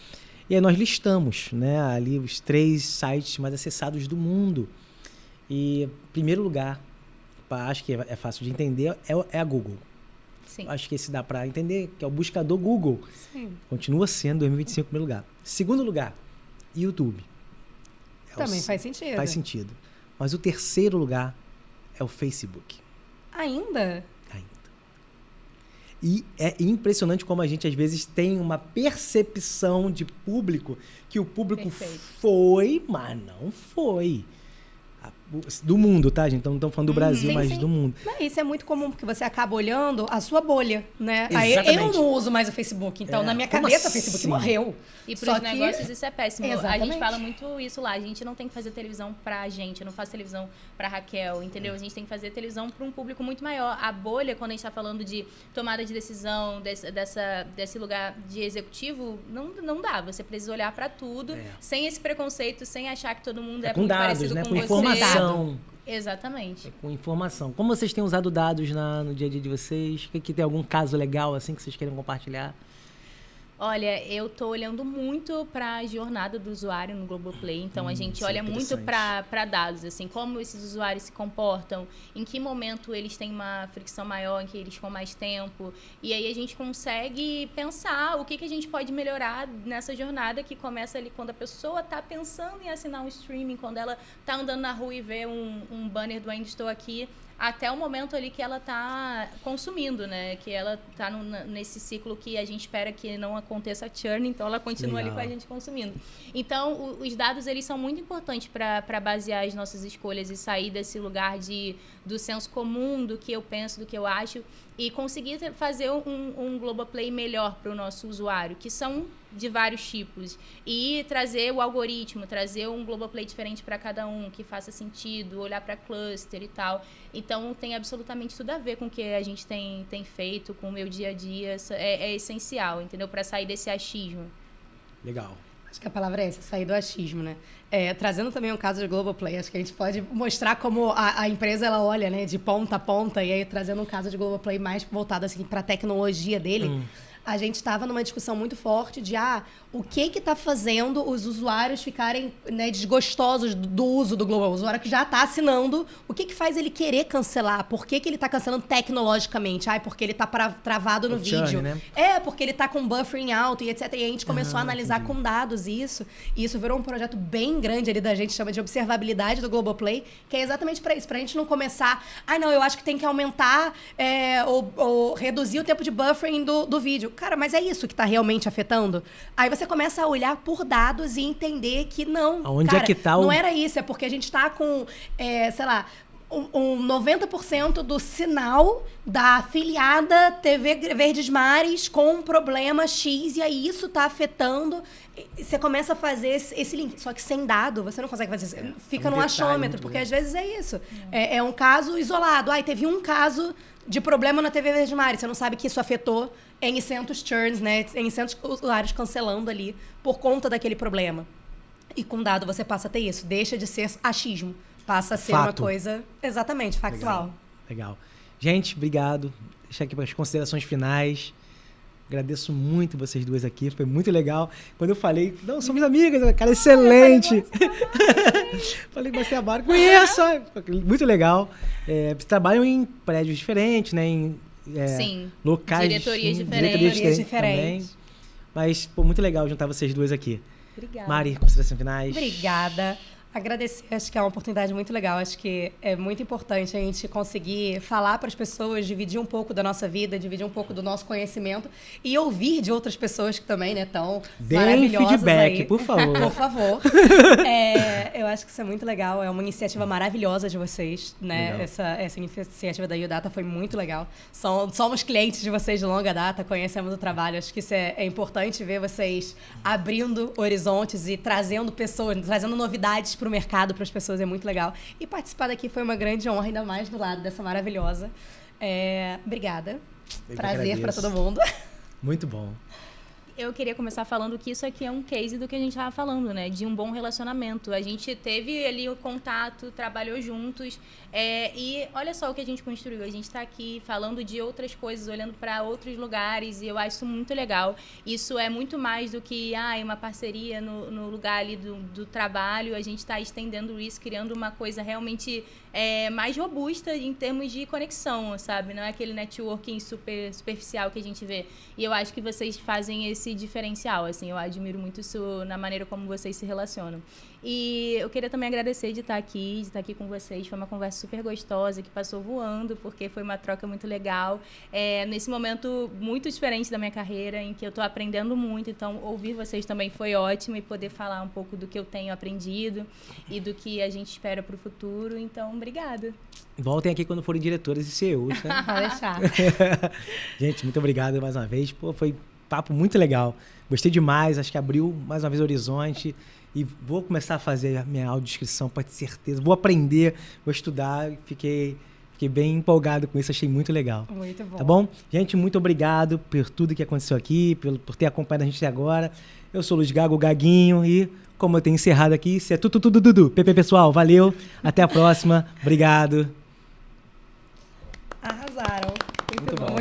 E aí nós listamos, né, ali os 3 sites mais acessados do mundo. E, em primeiro lugar, acho que é fácil de entender, é a Google. Sim. Acho que esse dá para entender, que é o buscador Google. Sim. Continua sendo 2025 em primeiro lugar. Segundo lugar, YouTube. Também faz sentido. Faz sentido. Mas o terceiro lugar é o Facebook. Ainda? E é impressionante como a gente, às vezes, tem uma percepção de público que o público foi, mas não foi. Do mundo, tá, gente? Então não estamos falando do Brasil, mas do mundo. Isso é muito comum, porque você acaba olhando a sua bolha, né? Exatamente. Aí eu não uso mais o Facebook, então na minha cabeça o Facebook morreu. E para os negócios isso é péssimo. Exatamente. A gente fala muito isso lá. A gente não tem que fazer televisão pra gente, eu não faço televisão pra Raquel, entendeu? A gente tem que fazer televisão para um público muito maior. A bolha, quando a gente tá falando de tomada de decisão, desse lugar de executivo, não dá. Você precisa olhar pra tudo, sem esse preconceito, sem achar que todo mundo é com muito dados, parecido né? com Com você. informação. Exatamente. Com informação. Como vocês têm usado dados no dia a dia de vocês? Que tem algum caso legal assim que vocês queiram compartilhar? Olha, eu tô olhando muito para a jornada do usuário no Globoplay, então a gente olha muito para dados, assim, como esses usuários se comportam, em que momento eles têm uma fricção maior, em que eles ficam mais tempo, e aí a gente consegue pensar o que a gente pode melhorar nessa jornada que começa ali quando a pessoa tá pensando em assinar um streaming, quando ela tá andando na rua e vê um banner do Ainda Estou Aqui, até o momento ali que ela está consumindo, né? Que ela está nesse ciclo que a gente espera que não aconteça churn, então ela continua ali com a gente consumindo. Então, os dados, eles são muito importantes para basear as nossas escolhas e sair desse lugar do senso comum, do que eu penso, do que eu acho, e conseguir fazer um Globoplay melhor para o nosso usuário, que são de vários tipos, e trazer o algoritmo, trazer um Globoplay diferente para cada um, que faça sentido, olhar para cluster e tal. Então, tem absolutamente tudo a ver com o que a gente tem feito, com o meu dia a dia, é essencial, entendeu? Para sair desse achismo. Legal. Acho que a palavra é essa, sair do achismo, né? Trazendo também um caso de Globoplay, acho que a gente pode mostrar como a empresa, ela olha, né, de ponta a ponta, e aí trazendo um caso de Globoplay mais voltado, assim, para a tecnologia dele. A gente estava numa discussão muito forte de o que está fazendo os usuários ficarem, né, desgostosos do uso do Globoplay. O usuário que já está assinando, o que faz ele querer cancelar? Por que ele está cancelando tecnologicamente? Porque ele está travado no vídeo. Churn, né? Porque ele está com buffering alto e etc. E a gente começou a analisar com dados isso. E isso virou um projeto bem grande ali da gente, chama de observabilidade do Globoplay, que é exatamente para isso. Para a gente não começar, não, eu acho que tem que aumentar ou reduzir o tempo de buffering do vídeo. Cara, mas é isso que está realmente afetando? Aí você começa a olhar por dados e entender que não. Aonde é que tá não era isso, é porque a gente está com, sei lá, 90% do sinal da afiliada TV Verdes Mares com um problema X, e aí isso está afetando. Você começa a fazer esse link. Só que sem dado, você não consegue fazer isso. Fica no achômetro, porque às vezes é isso. É um caso isolado. Teve um caso de problema na TV Verdes Mares. Você não sabe que isso afetou em centos churns, né? Em centos usuários cancelando ali por conta daquele problema. E com dado você passa a ter isso. Deixa de ser achismo. Passa a ser uma coisa exatamente factual. Legal. Gente, obrigado. Deixar aqui para as considerações finais. Agradeço muito vocês duas aqui. Foi muito legal. Quando eu falei, não, somos amigas, cara, excelente. Falei, você é a Mari, conheço. Muito legal. Trabalham em prédios diferentes, né? Sim. Locais. Diretorias diferentes também. Mas, muito legal juntar vocês duas aqui. Obrigada. Mari, considerações finais. Obrigada. Agradecer, acho que é uma oportunidade muito legal. Acho que é muito importante a gente conseguir falar para as pessoas, dividir um pouco da nossa vida, dividir um pouco do nosso conhecimento e ouvir de outras pessoas que também, né, tão maravilhosas feedback, aí. por favor. Por favor. Eu acho que isso é muito legal. É uma iniciativa maravilhosa de vocês, né? Essa iniciativa da YouData foi muito legal. Somos clientes de vocês de longa data, conhecemos o trabalho. Acho que isso é importante ver vocês abrindo horizontes e trazendo pessoas, trazendo novidades para o mercado, para as pessoas, é muito legal. E participar daqui foi uma grande honra, ainda mais do lado dessa maravilhosa. Obrigada. Prazer para todo mundo. Muito bom. Eu queria começar falando que isso aqui é um case do que a gente estava falando, né? De um bom relacionamento. A gente teve ali o contato, trabalhou juntos. E olha só o que a gente construiu. A gente está aqui falando de outras coisas, olhando para outros lugares. E eu acho isso muito legal. Isso é muito mais do que uma parceria no lugar ali do trabalho. A gente está estendendo isso, criando uma coisa realmente mais robusta em termos de conexão, sabe? Não é aquele networking superficial que a gente vê. E eu acho que vocês fazem esse diferencial, assim, eu admiro muito isso na maneira como vocês se relacionam. E eu queria também agradecer de estar aqui com vocês. Foi uma conversa super gostosa, que passou voando, porque foi uma troca muito legal. Nesse momento muito diferente da minha carreira, em que eu estou aprendendo muito, então ouvir vocês também foi ótimo e poder falar um pouco do que eu tenho aprendido e do que a gente espera para o futuro. Então, obrigada. Voltem aqui quando forem diretores e CEOs, né? Pode deixar. Gente, muito obrigado mais uma vez. Foi papo muito legal. Gostei demais, acho que abriu mais uma vez o horizonte. E vou começar a fazer a minha audiodescrição, pode ter certeza. Vou aprender, vou estudar. Fiquei bem empolgado com isso, achei muito legal. Muito bom. Tá bom? Gente, muito obrigado por tudo que aconteceu aqui, por ter acompanhado a gente até agora. Eu sou o Luiz Gago, o Gaguinho, e como eu tenho encerrado aqui, isso é tudo. PP, pessoal, valeu. Até a próxima. Obrigado. Arrasaram. Muito bom.